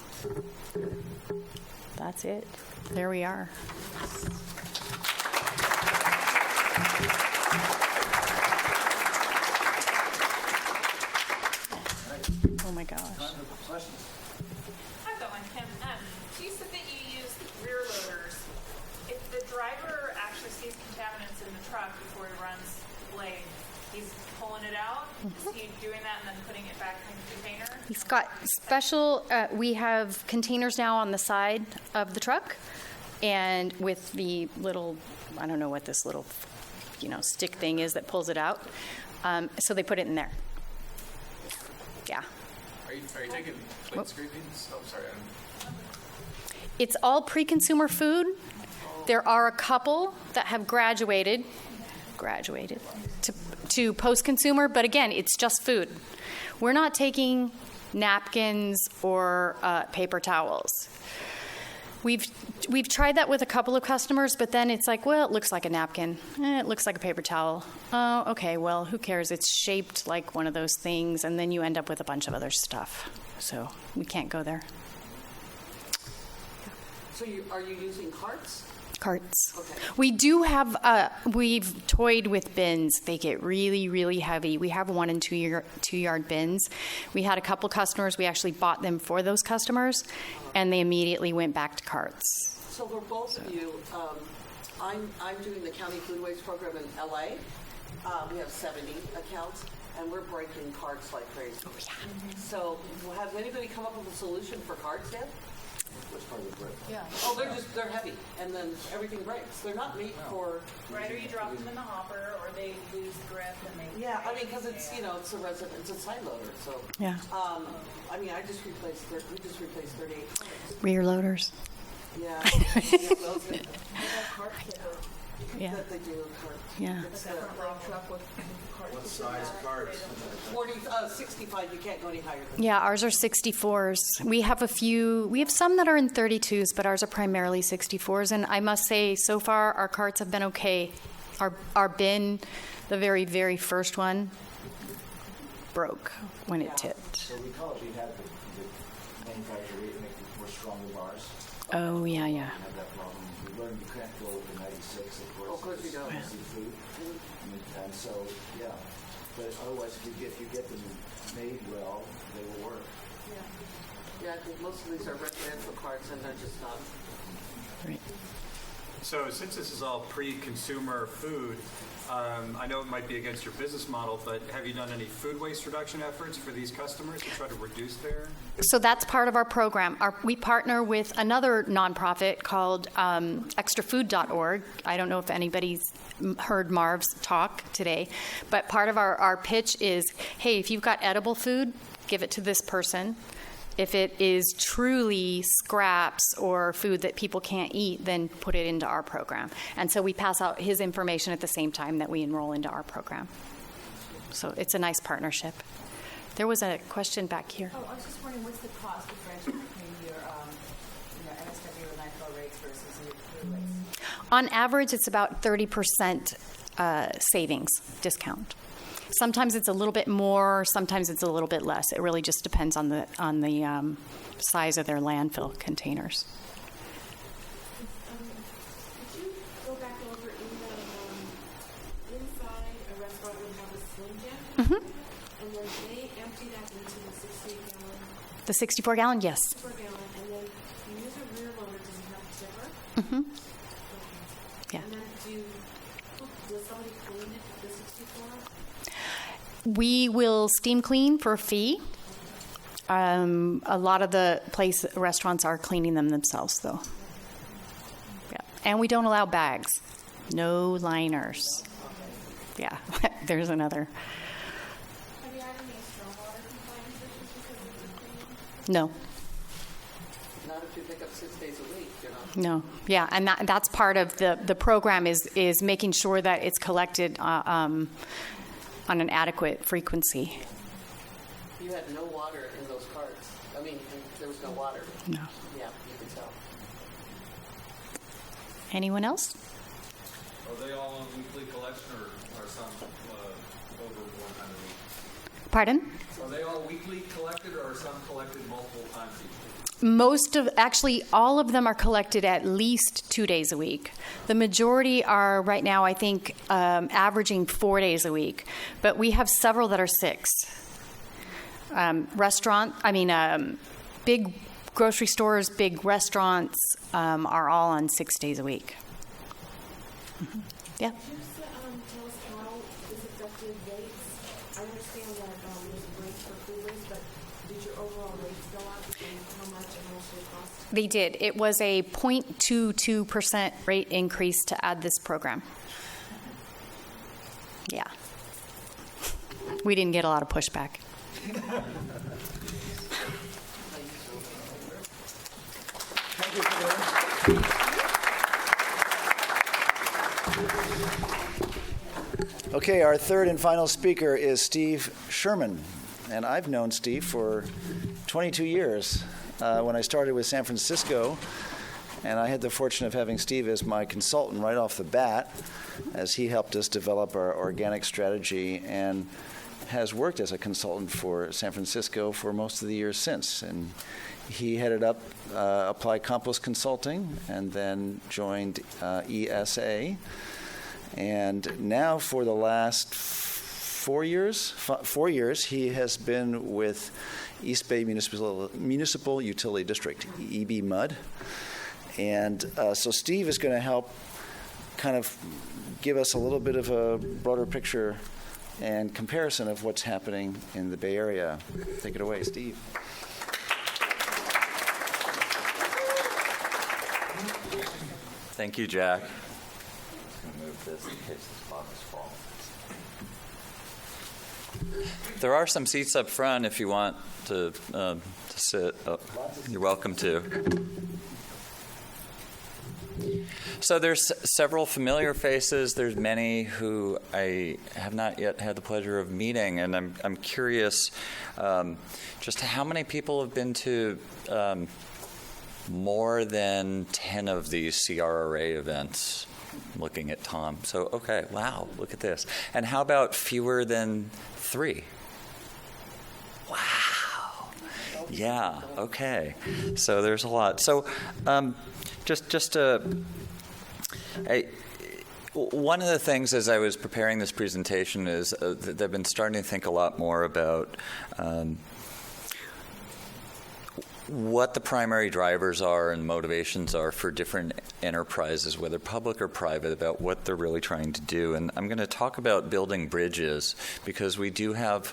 that's it. There we are. Oh my gosh. Questions? I've got one, Kim. So you said that you use rear loaders. If the driver actually sees contaminants in the truck before he runs blade, he's pulling it out? Is he doing that and then putting it back in the container? He's got special, we have containers now on the side of the truck, and with the little, I don't know what this little, stick thing is that pulls it out. So they put it in there. Yeah. Are you taking plate scrapings? Oh, sorry. It's all pre-consumer food. There are a couple that have graduated to post-consumer, but again, it's just food. We're not taking napkins or paper towels. We've tried that with a couple of customers, but then it's like, well, it looks like a napkin. It looks like a paper towel. Oh, okay, well, who cares? It's shaped like one of those things, and then you end up with a bunch of other stuff. So we can't go there. So are you using carts? Carts. Okay. We do have, we've toyed with bins. They get really, really heavy. We have 1 and 2 yard bins. We had a couple customers, we actually bought them for those customers, and they immediately went back to carts. So for both of you, I'm doing the county food waste program in LA. We have 70 accounts, and we're breaking carts like crazy. Oh, yeah. So has anybody come up with a solution for carts yet? Which part of the break? Yeah. Oh, they're heavy, and then everything breaks. They're not made for. Right, or you drop them in the hopper, or they lose grip and they. Yeah, I mean, because it's it's a side loader, so. Yeah. I mean, we just replaced 38 carts. Rear loaders. Yeah. Yeah. That they do a cart. Yeah. It's What size carts? 65, you can't go any higher than Yeah, ours are 64s. We have some that are in 32s, but ours are primarily 64s. And I must say, so far, our carts have been okay. Our bin, the very, very first one, broke when it tipped. So recall we had the manufacturer make more stronger bars. Oh, yeah. We had that problem. We learned you can't go with the 96, of course. Of course you don't. It's food. And so, yeah. But otherwise, if you get them made well, they will work. Yeah, I think most of these are residential carts, and they're just not. Right. So since this is all pre-consumer food, I know it might be against your business model, but have you done any food waste reduction efforts for these customers to try to reduce their? So that's part of our program. We partner with another nonprofit called extrafood.org. I don't know if anybody's heard Marv's talk today, but part of our pitch is, hey, if you've got edible food, give it to this person. If it is truly scraps or food that people can't eat, then put it into our program. And so we pass out his information at the same time that we enroll into our program. So it's a nice partnership. There was a question back here. Oh, I was just wondering, what's the cost differential between your MSW and landfill rates versus your food waste? On average, it's about 30% savings discount. Sometimes it's a little bit more, sometimes it's a little bit less. It really just depends on the size of their landfill containers. Could you go back over in the inside a restaurant would have a slim jam, and then they empty that into the 68-gallon. The 64-gallon, yes. 64-gallon, and then you use a rear loader. Does it have a chipper? Mm-hmm. Okay. Yeah. And then does somebody clean it, the 64? We will steam clean for a fee. A lot of the restaurants are cleaning them themselves, though. Yeah. And we don't allow bags. No liners. Yeah, there's another. Have you had any stormwater complaints issues because of the cleaning? No. Not if you pick up 6 days a week, you No. know. Yeah, and that's part of the program is making sure that it's collected on an adequate frequency. You had no water in those carts. I mean, there was no water. No. Yeah, you can tell. Anyone else? Are they all on weekly collection or are some over one time a week? Pardon? Are they all weekly collected or are some collected multiple times each week? Actually, all of them are collected at least 2 days a week. The majority are right now, I think, averaging 4 days a week. But we have several that are 6. Big grocery stores, big restaurants are all on 6 days a week. Mm-hmm. Yeah. Could you just tell us how this affected rates? I understand that there's rates for food waste, but did your overall rates go up, and how much and how much they cost? They did. It was a 0.22% rate increase to add this program. Yeah. We didn't get a lot of pushback. Thank you for that. Okay, our third and final speaker is Steve Sherman. And I've known Steve for 22 years. When I started with San Francisco, and I had the fortune of having Steve as my consultant right off the bat, as he helped us develop our organic strategy and has worked as a consultant for San Francisco for most of the years since. And he headed up Applied Compost Consulting and then joined ESA. And now for the last 4 years, he has been with East Bay Municipal Utility District, EB MUD. And so Steve is going to help kind of give us a little bit of a broader picture and comparison of what's happening in the Bay Area. Take it away, Steve. Thank you, Jack. I'm going to move this in case this box falls. There are some seats up front if you want to sit. Oh, you're welcome to. So there's several familiar faces. There's many who I have not yet had the pleasure of meeting, and I'm curious just how many people have been to more than 10 of these CRRA events. I'm looking at Tom. So, okay, wow, look at this. And how about fewer than 3? Wow. Yeah, okay. So there's a lot. So one of the things as I was preparing this presentation is that I've been starting to think a lot more about what the primary drivers are and motivations are for different enterprises, whether public or private, about what they're really trying to do. And I'm going to talk about building bridges because we do have,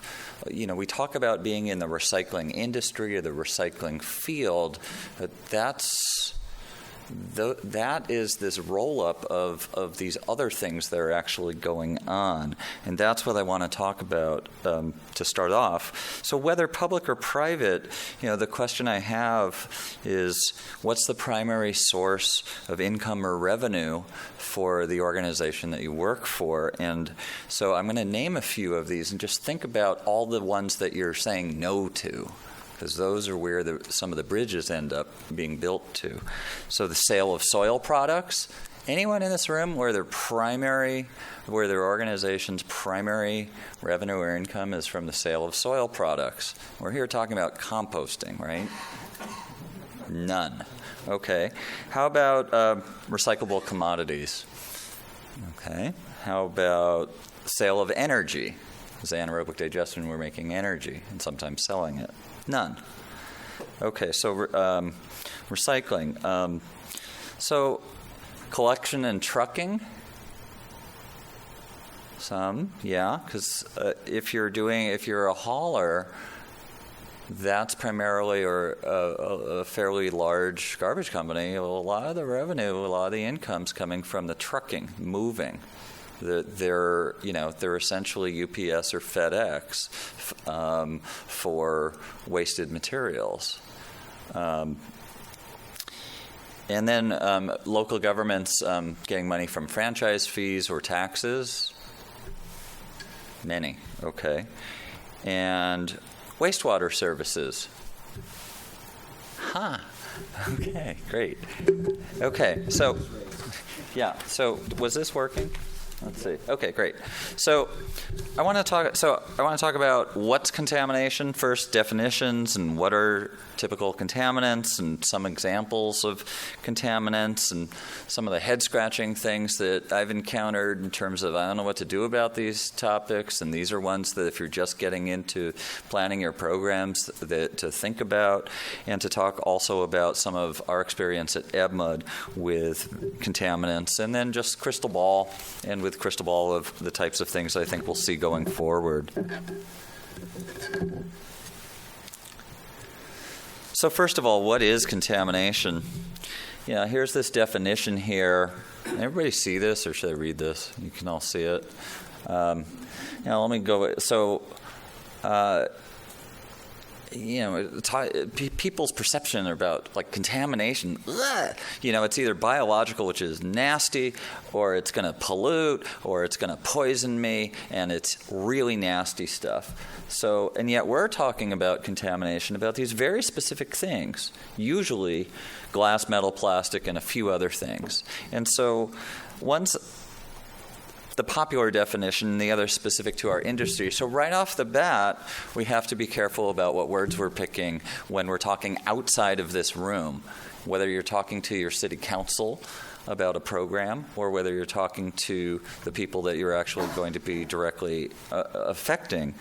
we talk about being in the recycling industry or the recycling field, but that is this roll-up of these other things that are actually going on. And that's what I want to talk about to start off. So whether public or private, the question I have is, what's the primary source of income or revenue for the organization that you work for? And so I'm going to name a few of these and just think about all the ones that you're saying no to, because those are where some of the bridges end up being built to. So the sale of soil products. Anyone in this room where their organization's primary revenue or income is from the sale of soil products? We're here talking about composting, right? None. Okay. How about recyclable commodities? Okay. How about sale of energy? As anaerobic digestion, we're making energy and sometimes selling it. None. Okay, so recycling. So collection and trucking. Some, yeah, because if you're a hauler, that's primarily a fairly large garbage company. A lot of the revenue, a lot of the income's coming from the trucking, moving. They're essentially UPS or FedEx for wasted materials. And then local governments getting money from franchise fees or taxes. Many, okay. And wastewater services. Okay, great. Okay, so was this working? Let's see. Okay, great. So I want to talk about what's contamination first, definitions, and what are typical contaminants, and some examples of contaminants, and some of the head-scratching things that I've encountered in terms of I don't know what to do about these topics, and these are ones that if you're just getting into planning your programs to think about, and to talk also about some of our experience at EBMUD with contaminants, and then just crystal ball, and with crystal ball of the types of things I think we'll see going forward. So first of all, what is contamination? Here's this definition here. Can everybody see this, or should I read this? You can all see it. Let me go. So, people's perception about contamination. It's either biological, which is nasty, or it's going to pollute, or it's going to poison me, and it's really nasty stuff. So, and yet we're talking about contamination, about these very specific things, usually glass, metal, plastic, and a few other things. And so one's the popular definition, the other specific to our industry. So right off the bat, we have to be careful about what words we're picking when we're talking outside of this room, whether you're talking to your city council about a program, or whether you're talking to the people that you're actually going to be directly affecting.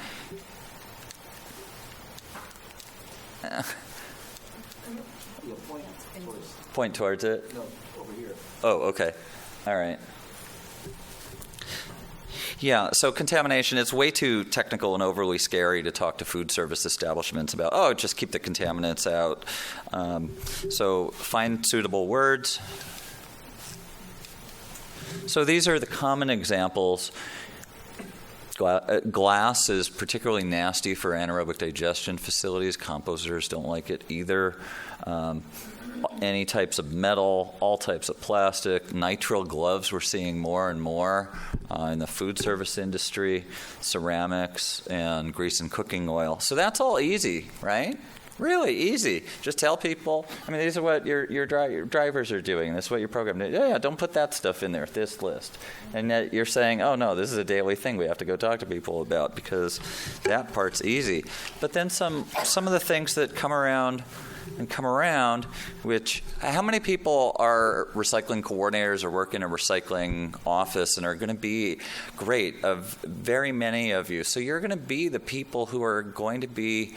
Point towards it? No, over here. Oh, okay. All right. Yeah, so contamination, it's way too technical and overly scary to talk to food service establishments about, just keep the contaminants out. So find suitable words. So these are the common examples. Glass is particularly nasty for anaerobic digestion facilities. Composters don't like it either. Any types of metal, all types of plastic, nitrile gloves we're seeing more and more in the food service industry, ceramics, and grease and cooking oil. So that's all easy, right? Really easy. Just tell people, these are what your drivers are doing. This is what your program does. Yeah, don't put that stuff in there, this list. And yet you're saying, oh, no, this is a daily thing we have to go talk to people about because that part's easy. But then some of the things that come around, which, how many people are recycling coordinators or work in a recycling office and are going to be great? Of very many of you. So you're going to be the people who are going to be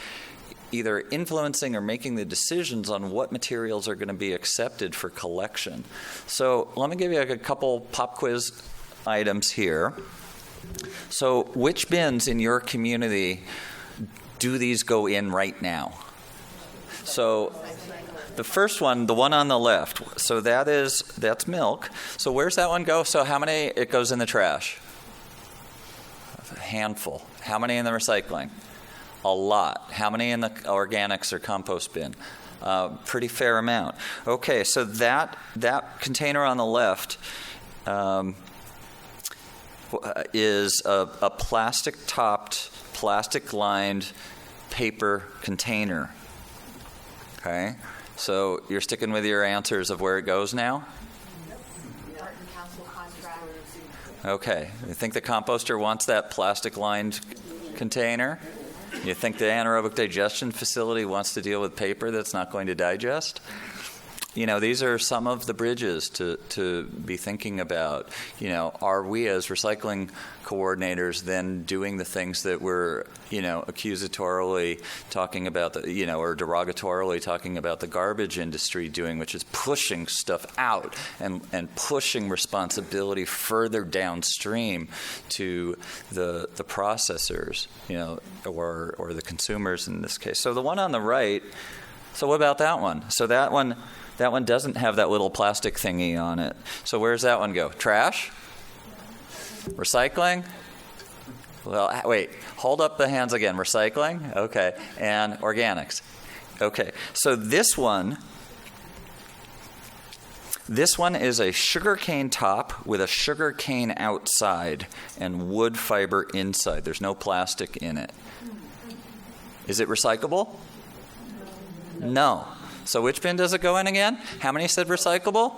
either influencing or making the decisions on what materials are going to be accepted for collection. So let me give you a couple pop quiz items here. So which bins in your community do these go in right now? So the first one, the one on the left, so that's milk. So where's that one go? So how many, it goes in the trash? A handful. How many in the recycling? A lot. How many in the organics or compost bin? Pretty fair amount. Okay, so that container on the left is a plastic-topped, plastic-lined paper container. Okay, so you're sticking with your answers of where it goes now? Okay, you think the composter wants that plastic-lined container? You think the anaerobic digestion facility wants to deal with paper that's not going to digest? You know, these are some of the bridges to be thinking about. You know, are we as recycling coordinators then doing the things that we're, you know, accusatorily talking about, or derogatorily talking about the garbage industry doing, which is pushing stuff out and pushing responsibility further downstream to the processors, you know, or the consumers in this case. So the one on the right, so what about that one? So that one doesn't have that little plastic thingy on it. So where's that one go? Trash? Recycling? Well, wait, hold up the hands again. Recycling? Okay. And organics? Okay. So this one is a sugarcane top with a sugarcane outside and wood fiber inside. There's no plastic in it. Is it recyclable? No. So which bin does it go in again? How many said recyclable?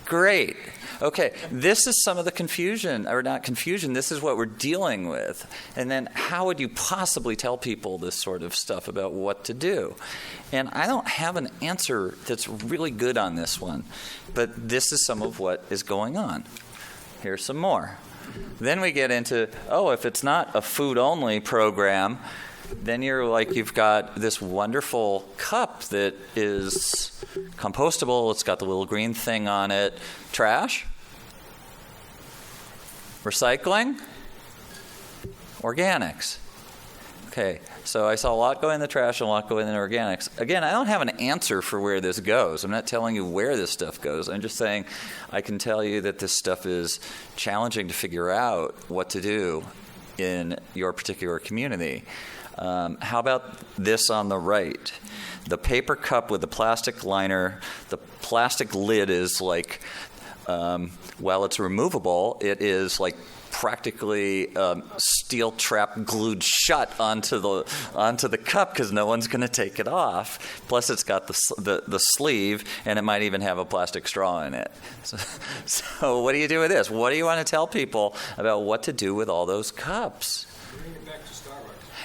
Great. Okay, this is some of the confusion, or not confusion, this is what we're dealing with. And then how would you possibly tell people this sort of stuff about what to do? And I don't have an answer that's really good on this one, but this is some of what is going on. Here's some more. Then we get into, if it's not a food-only program, then you've got this wonderful cup that is compostable. It's got the little green thing on it. Trash? Recycling? Organics? Okay, so I saw a lot go in the trash and a lot go in the organics. Again, I don't have an answer for where this goes. I'm not telling you where this stuff goes. I'm just saying I can tell you that this stuff is challenging to figure out what to do in your particular community. How about this on the right? The paper cup with the plastic liner. The plastic lid is like, while it's removable, it is like practically steel trap glued shut onto the cup because no one's going to take it off. Plus, it's got the sleeve, and it might even have a plastic straw in it. So what do you do with this? What do you want to tell people about what to do with all those cups?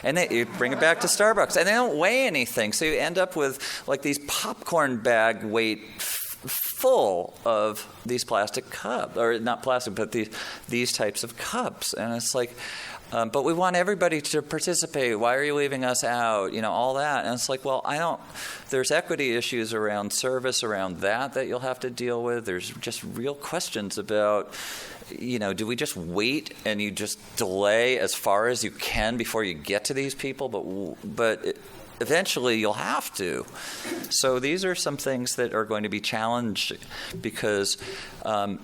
And you bring it back to Starbucks, and they don't weigh anything, so you end up with like these popcorn bag weight full of these plastic cups, or not plastic, but these types of cups, and it's like, but we want everybody to participate. Why are you leaving us out? You know, all that, and it's like, well, there's equity issues around service around that you'll have to deal with. There's just real questions about, you know, do we just wait and you just delay as far as you can before you get to these people? But eventually you'll have to. So these are some things that are going to be challenged because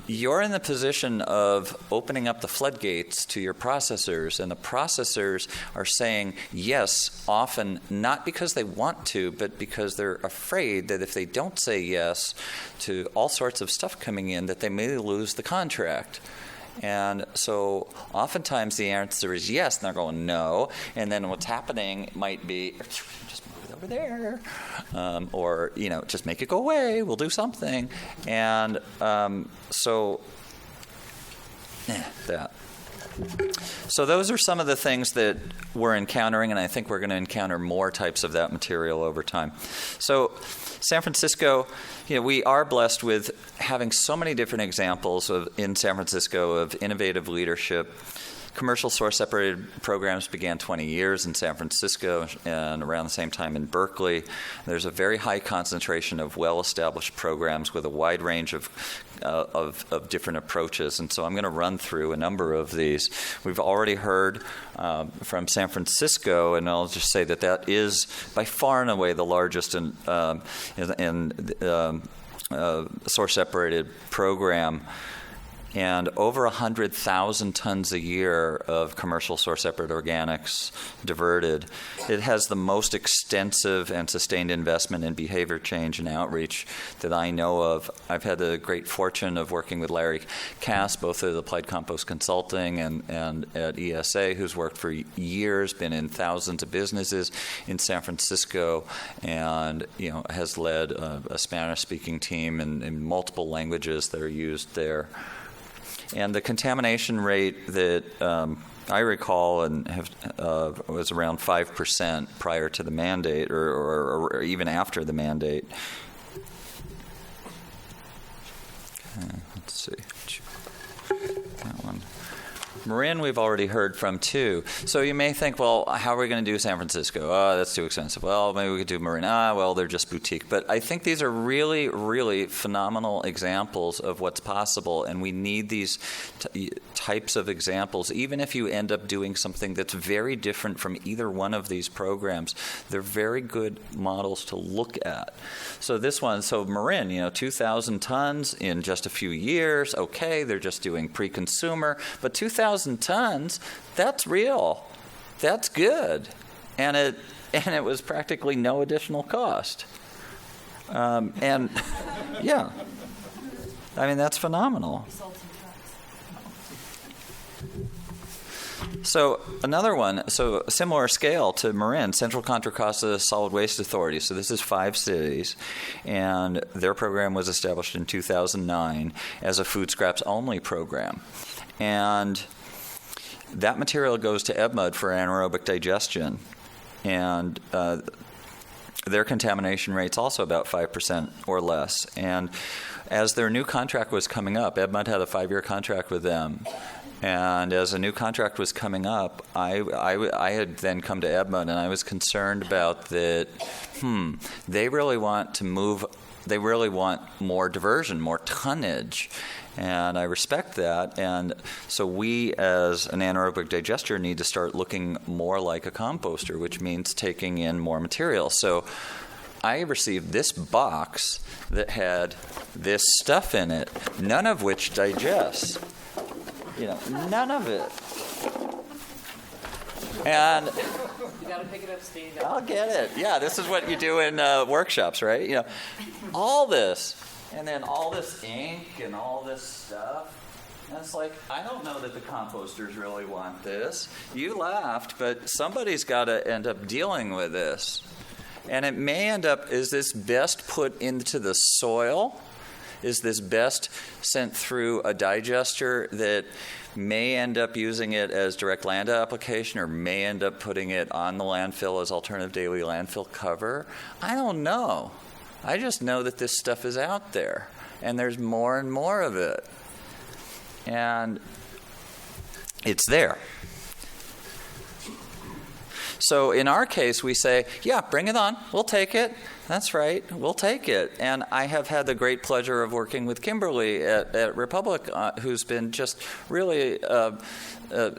you're in the position of opening up the floodgates to your processors, and the processors are saying yes, often not because they want to, but because they're afraid that if they don't say yes to all sorts of stuff coming in, that they may lose the contract. And so oftentimes the answer is yes, and they're going no. And then what's happening might be, just move it over there. Or, you know, just make it go away. We'll do something. And that. So those are some of the things that we're encountering, and I think we're going to encounter more types of that material over time. So San Francisco, you know, we are blessed with having so many different examples in San Francisco of innovative leadership. commercial source-separated programs began 20 years in San Francisco and around the same time in Berkeley. There's a very high concentration of well-established programs with a wide range of different approaches, and so I'm going to run through a number of these. We've already heard from San Francisco, and I'll just say that is by far and away the largest in source-separated program, and over 100,000 tons a year of commercial source-separated organics diverted. It has the most extensive and sustained investment in behavior change and outreach that I know of. I've had the great fortune of working with Larry Cass, both at Applied Compost Consulting and at ESA, who's worked for years, been in thousands of businesses in San Francisco, and has led a Spanish-speaking team in multiple languages that are used there. And the contamination rate that I recall and was around 5% prior to the mandate, or even after the mandate. Okay, let's see. That one. Marin, we've already heard from too. So you may think, well, how are we going to do San Francisco? Oh, that's too expensive. Well, maybe we could do Marin. Well, they're just boutique. But I think these are really, really phenomenal examples of what's possible, and we need these types of examples. Even if you end up doing something that's very different from either one of these programs, they're very good models to look at. So this one, Marin, 2,000 tons in just a few years. Okay, they're just doing pre-consumer, but 2,000 tons, that's real. That's good. And it was practically no additional cost. And yeah, I mean, that's phenomenal. So another one, similar scale to Marin, Central Contra Costa Solid Waste Authority. So this is 5 cities, and their program was established in 2009 as a food scraps only program. And that material goes to EBMUD for anaerobic digestion. And their contamination rate's also about 5% or less. And as their new contract was coming up, EBMUD had a 5-year contract with them. And as a new contract was coming up, I had then come to EBMUD, and I was concerned about that, they really want to move, they really want more diversion, more tonnage. And I respect that. And so we, as an anaerobic digester, need to start looking more like a composter, which means taking in more material. So I received this box that had this stuff in it, none of which digests. None of it. And you got to pick it up, Steve. I'll get it. Yeah, this is what you do in workshops, right? All this, and then all this ink and all this stuff. And it's like, I don't know that the composters really want this. You laughed, but somebody's got to end up dealing with this. And it may end up, is this best put into the soil? Is this best sent through a digester that may end up using it as direct land application, or may end up putting it on the landfill as alternative daily landfill cover? I don't know. I just know that this stuff is out there, and there's more and more of it. And it's there. So in our case, we say, yeah, bring it on. We'll take it. That's right. We'll take it. And I have had the great pleasure of working with Kimberly at Republic, who's been just really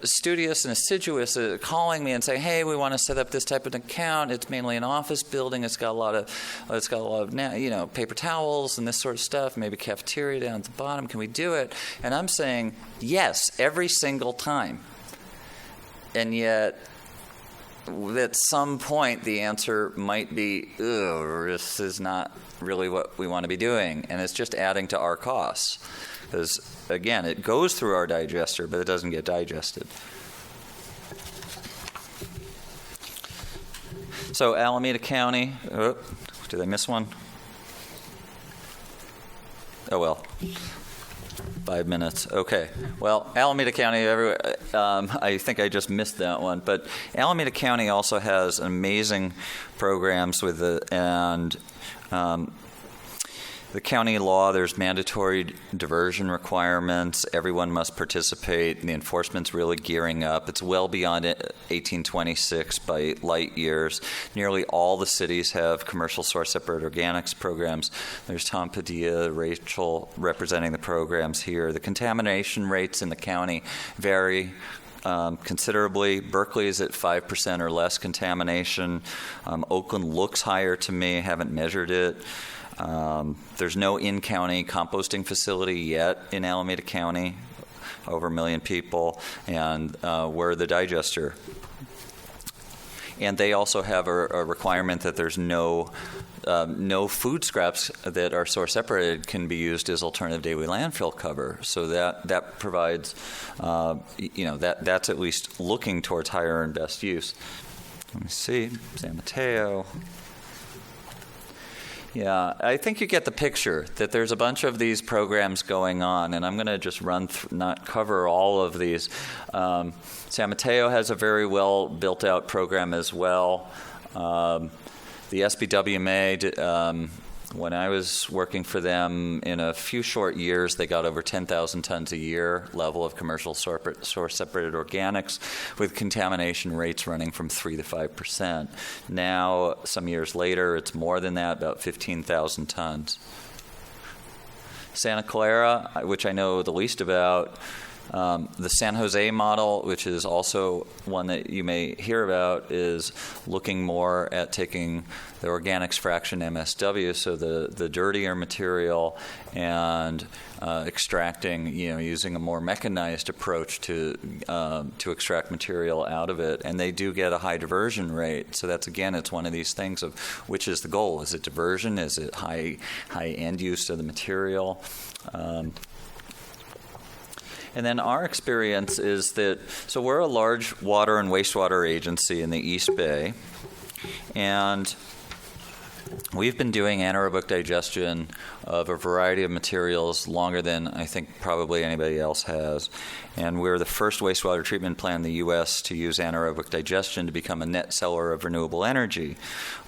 studious and assiduous, calling me and saying, "Hey, we want to set up this type of account. It's mainly an office building. It's got a lot of paper towels and this sort of stuff. Maybe cafeteria down at the bottom. Can we do it?" And I'm saying yes every single time. And yet, at some point, the answer might be, this is not really what we want to be doing, and it's just adding to our costs. Because, again, it goes through our digester, but it doesn't get digested. So Alameda County, did I miss one? Oh, well. 5 minutes. Okay. Well, Alameda County, I think I just missed that one. But Alameda County also has amazing programs with The county law, there's mandatory diversion requirements. Everyone must participate. The enforcement's really gearing up. It's well beyond 1826 by light years. Nearly all the cities have commercial source separate organics programs. There's Tom Padilla, Rachel representing the programs here. The contamination rates in the county vary considerably. Berkeley is at 5% or less contamination. Oakland looks higher to me. Haven't measured it. There's no in-county composting facility yet in Alameda County, over 1 million people, and we're the digester. And they also have a requirement that there's no food scraps that are source separated can be used as alternative daily landfill cover. So that provides, that's at least looking towards higher and best use. Let me see, San Mateo. Yeah, I think you get the picture that there's a bunch of these programs going on, and I'm going to just not cover all of these. San Mateo has a very well built out program as well. The SBWMA, when I was working for them, in a few short years, they got over 10,000 tons a year level of commercial source separated organics, with contamination rates running from 3 to 5%. Now, some years later, it's more than that, about 15,000 tons. Santa Clara, which I know the least about, the San Jose model, which is also one that you may hear about, is looking more at taking the organics fraction MSW, so the dirtier material, and extracting, using a more mechanized approach to extract material out of it. And they do get a high diversion rate. So that's, again, it's one of these things of which is the goal. Is it diversion? Is it high end use of the material? And then our experience is that, so we're a large water and wastewater agency in the East Bay, and we've been doing anaerobic digestion of a variety of materials longer than I think probably anybody else has. And we're the first wastewater treatment plant in the U.S. to use anaerobic digestion to become a net seller of renewable energy.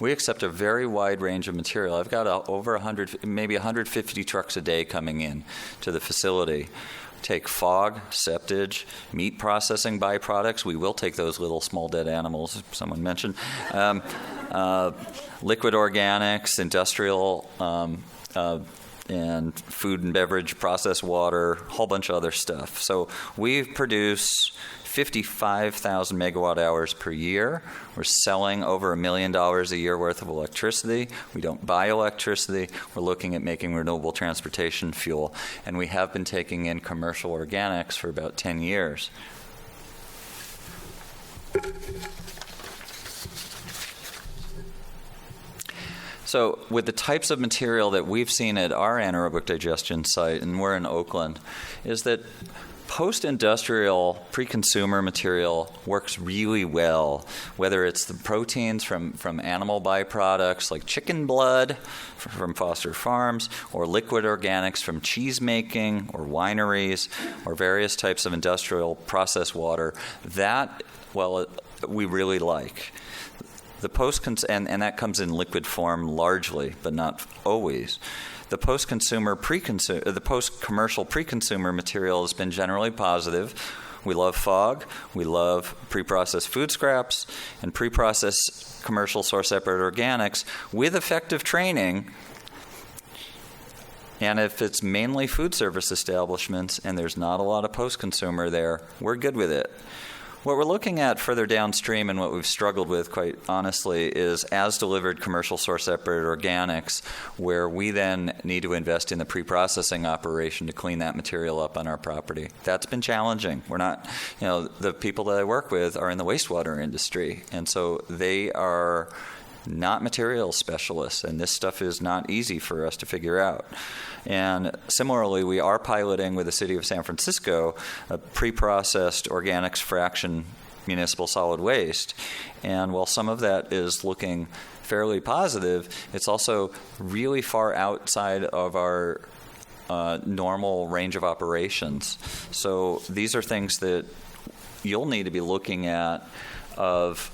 We accept a very wide range of material. I've got over 100, maybe 150 trucks a day coming in to the facility. Take fog, septage, meat processing byproducts. We will take those little small dead animals someone mentioned. Liquid organics, industrial and food and beverage, processed water, a whole bunch of other stuff. So we produce 55,000 megawatt hours per year. We're selling over $1 million a year worth of electricity. We don't buy electricity. We're looking at making renewable transportation fuel. And we have been taking in commercial organics for about 10 years. So with the types of material that we've seen at our anaerobic digestion site, and we're in Oakland, is that post-industrial, pre-consumer material works really well, whether it's the proteins from animal byproducts like chicken blood from Foster Farms, or liquid organics from cheese making or wineries, or various types of industrial processed water. That, we really like. The and that comes in liquid form largely, but not always. The post-commercial pre-consumer material has been generally positive. We love fog, we love pre-processed food scraps, and pre-processed commercial source separate organics with effective training. And if it's mainly food service establishments and there's not a lot of post-consumer there, we're good with it. What we're looking at further downstream, and what we've struggled with, quite honestly, is as-delivered commercial source-separated organics, where we then need to invest in the pre-processing operation to clean that material up on our property. That's been challenging. We're not, the people that I work with are in the wastewater industry, and so they are not material specialists, and this stuff is not easy for us to figure out. And similarly, we are piloting with the City of San Francisco a pre-processed organics fraction municipal solid waste. And while some of that is looking fairly positive, it's also really far outside of our normal range of operations. So these are things that you'll need to be looking at of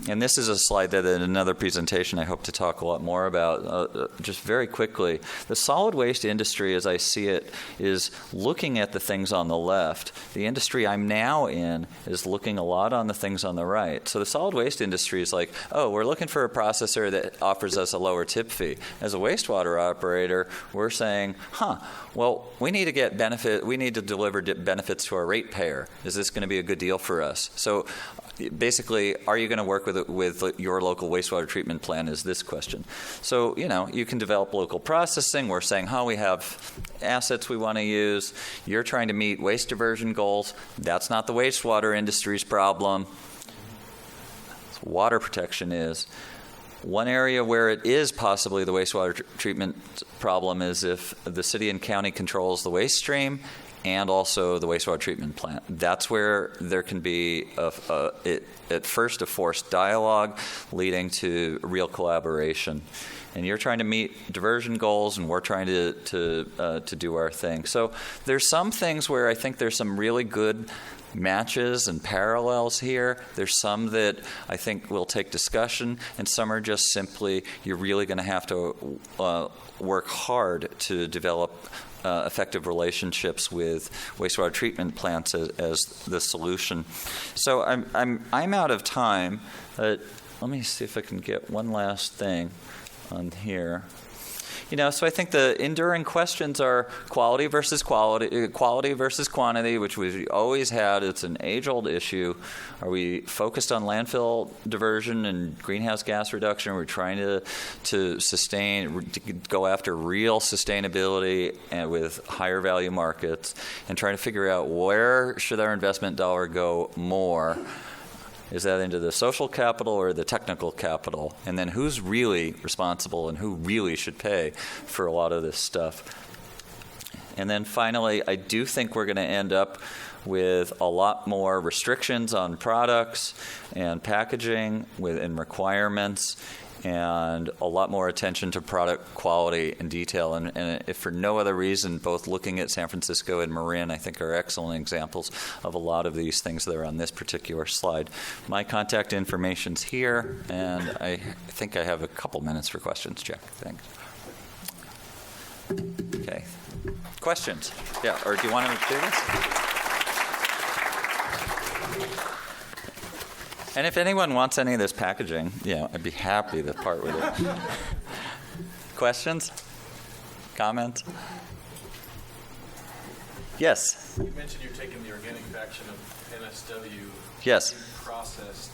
and this is a slide that in another presentation I hope to talk a lot more about. Just very quickly, the solid waste industry, as I see it, is looking at the things on the left. The industry I'm now in is looking a lot on the things on the right. So the solid waste industry is like, oh, we're looking for a processor that offers us a lower tip fee. As a wastewater operator, we're saying, well, we need to get benefit. We need to deliver benefits to our ratepayer. Is this going to be a good deal for us? So basically, are you going to work with your local wastewater treatment plant is this question. So, you can develop local processing. We're saying, we have assets we want to use. You're trying to meet waste diversion goals. That's not the wastewater industry's problem. Water protection is. One area where it is possibly the wastewater treatment problem is if the city and county controls the waste stream and also the wastewater treatment plant. That's where there can be, at first, a forced dialogue leading to real collaboration. And you're trying to meet diversion goals, and we're trying to do our thing. So there's some things where I think there's some really good matches and parallels here. There's some that I think will take discussion, and some are just simply you're really going to have to work hard to develop effective relationships with wastewater treatment plants as the solution. So I'm out of time. Let me see if I can get one last thing on here. So I think the enduring questions are quality versus quality versus quantity, which we've always had. It's an age-old issue. Are we focused on landfill diversion and greenhouse gas reduction? We're trying to go after real sustainability and with higher value markets, and trying to figure out where should our investment dollar go more. Is that into the social capital or the technical capital? And then who's really responsible and who really should pay for a lot of this stuff? And then finally, I do think we're going to end up with a lot more restrictions on products and packaging and requirements, and a lot more attention to product quality and detail. And if for no other reason, both looking at San Francisco and Marin, I think are excellent examples of a lot of these things that are on this particular slide. My contact information's here, and I think I have a couple minutes for questions, Jack. Thanks. Okay. Questions? Yeah, or do you want to do this? And if anyone wants any of this packaging, I'd be happy to part with it. Questions? Comments? Yes? You mentioned you're taking the organic fraction of MSW. Yes. Processed.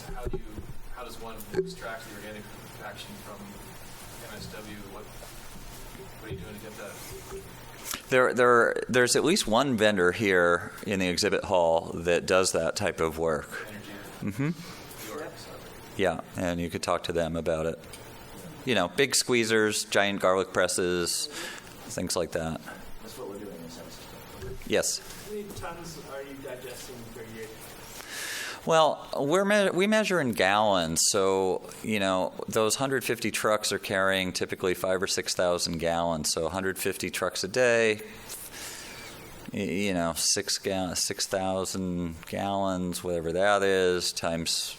How does one extract the organic fraction from MSW? What are you doing to get that? There's at least one vendor here in the exhibit hall that does that type of work. Mm-hmm. Yeah, and you could talk to them about it. Big squeezers, giant garlic presses, things like that. That's what we're doing in San Francisco. Yes. How many tons are you digesting per year? Well, we measure in gallons, so those 150 trucks are carrying typically 5,000 or 6,000 gallons. So 150 trucks a day. 6,000 gallons, whatever that is, times,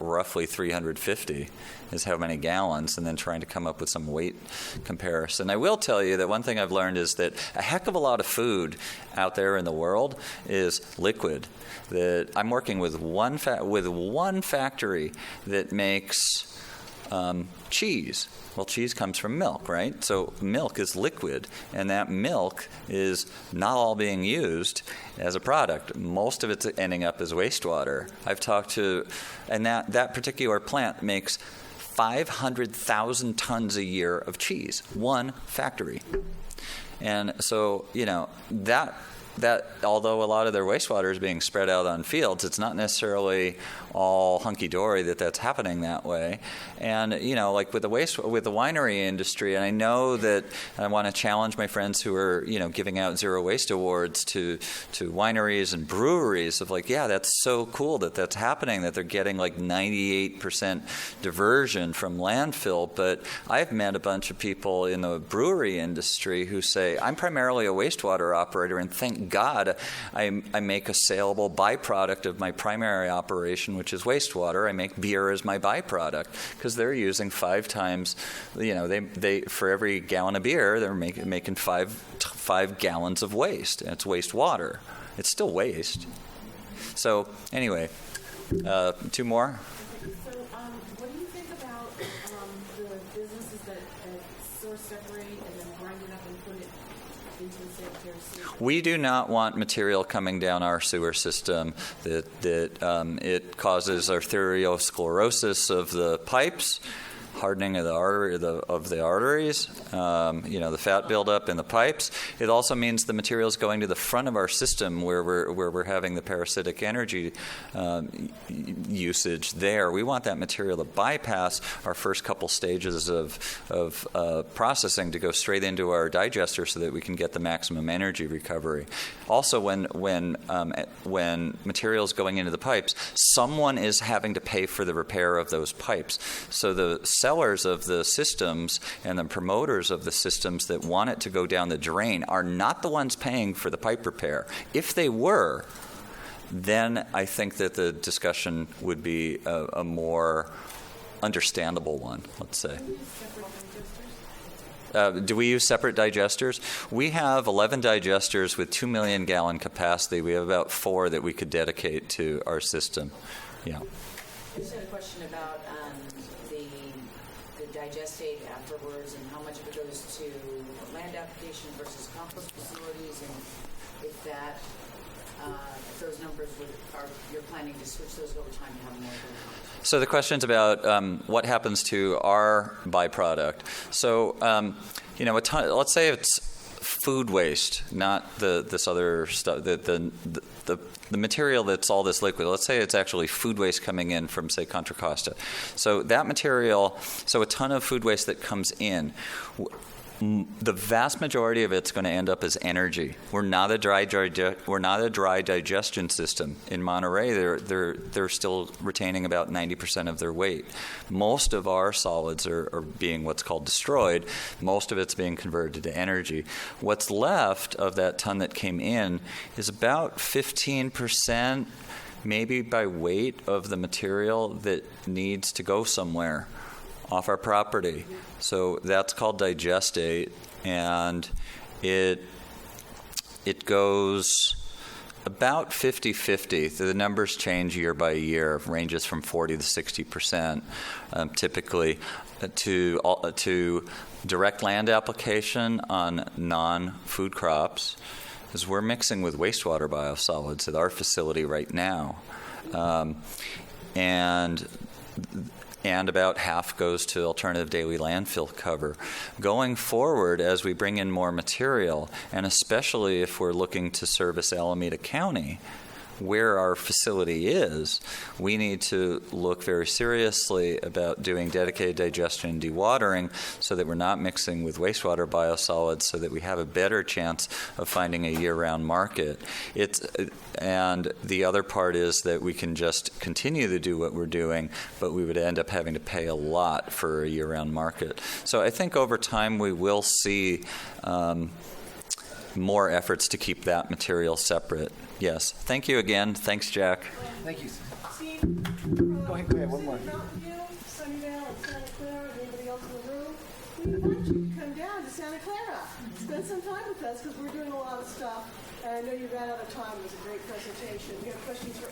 roughly 350 is how many gallons, and then trying to come up with some weight comparison. I will tell you that one thing I've learned is that a heck of a lot of food out there in the world is liquid. That I'm working with one factory that makes cheese. Well, cheese comes from milk, right? So milk is liquid, and that milk is not all being used as a product. Most of it's ending up as wastewater. I've talked to, and that particular plant makes 500,000 tons a year of cheese, one factory. And so, that although a lot of their wastewater is being spread out on fields, it's not necessarily all hunky-dory that's happening that way. And, like with the winery industry, and I know that I want to challenge my friends who are, giving out zero waste awards to wineries and breweries of that's so cool that's happening, that they're getting 98% diversion from landfill. But I've met a bunch of people in the brewery industry who say, I'm primarily a wastewater operator, and thank thank God I make a saleable byproduct of my primary operation, which is wastewater. I make beer as my byproduct because they're using 5 times, they for every gallon of beer, they're making 5 gallons of waste, and it's wastewater. It's still waste. So anyway, 2 more. So, what do you think about the businesses that source separate and then grind it up and put it into the sanitary sewer? We do not want material coming down our sewer system that it causes arteriosclerosis of the pipes, hardening of the arteries, the fat buildup in the pipes. It also means the material is going to the front of our system where we're having the parasitic energy usage there. We want that material to bypass our first couple stages of processing to go straight into our digester so that we can get the maximum energy recovery. Also, when material is going into the pipes, someone is having to pay for the repair of those pipes. So the sellers of the systems and the promoters of the systems that want it to go down the drain are not the ones paying for the pipe repair. If they were, then I think that the discussion would be a more understandable one, let's say. Do we use separate digesters? We have 11 digesters with 2 million gallon capacity. We have about 4 that we could dedicate to our system. Yeah. I just had a question about the digestate afterwards and how much of it goes to land application versus compost facilities, and if those numbers you're planning to switch those over time to have more of them. So the question's about what happens to our byproduct. So, let's say it's food waste, not this other stuff, the material that's all this liquid. Let's say it's actually food waste coming in from, say, Contra Costa. So that material, a ton of food waste that comes in, the vast majority of it's going to end up as energy. We're not a dry digestion system. In Monterey, they're still retaining about 90% of their weight. Most of our solids are being what's called destroyed. Most of it's being converted to energy. What's left of that ton that came in is about 15%, maybe by weight, of the material that needs to go somewhere off our property. So that's called digestate, and it goes about 50-50. The numbers change year by year, ranges from 40 to 60%, typically, to direct land application on non-food crops, because we're mixing with wastewater biosolids at our facility right now, and about half goes to alternative daily landfill cover. Going forward, as we bring in more material, and especially if we're looking to service Alameda County, where our facility is, we need to look very seriously about doing dedicated digestion and dewatering so that we're not mixing with wastewater biosolids, so that we have a better chance of finding a year-round market. And the other part is that we can just continue to do what we're doing, but we would end up having to pay a lot for a year-round market. So I think over time we will see more efforts to keep that material separate. Yes. Thank you again. Thanks, Jack. Thank you. Steve, Go ahead, one more. Mountain View, Sunnyvale, and Santa Clara, and anybody else in the room, we invite you to come down to Santa Clara. Spend some time with us because we're doing a lot of stuff. And I know you ran out of time. It was a great presentation. If you have questions for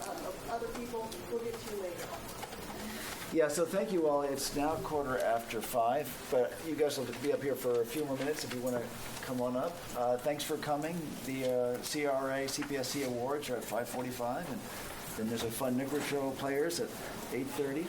other people, we'll get to you later. Yeah, so thank you all. It's now 5:15, but you guys will be up here for a few more minutes if you want to come on up. Thanks for coming. The CRA CPSC Awards are at 5:45, and then there's a fun Nigger Show players at 8:30.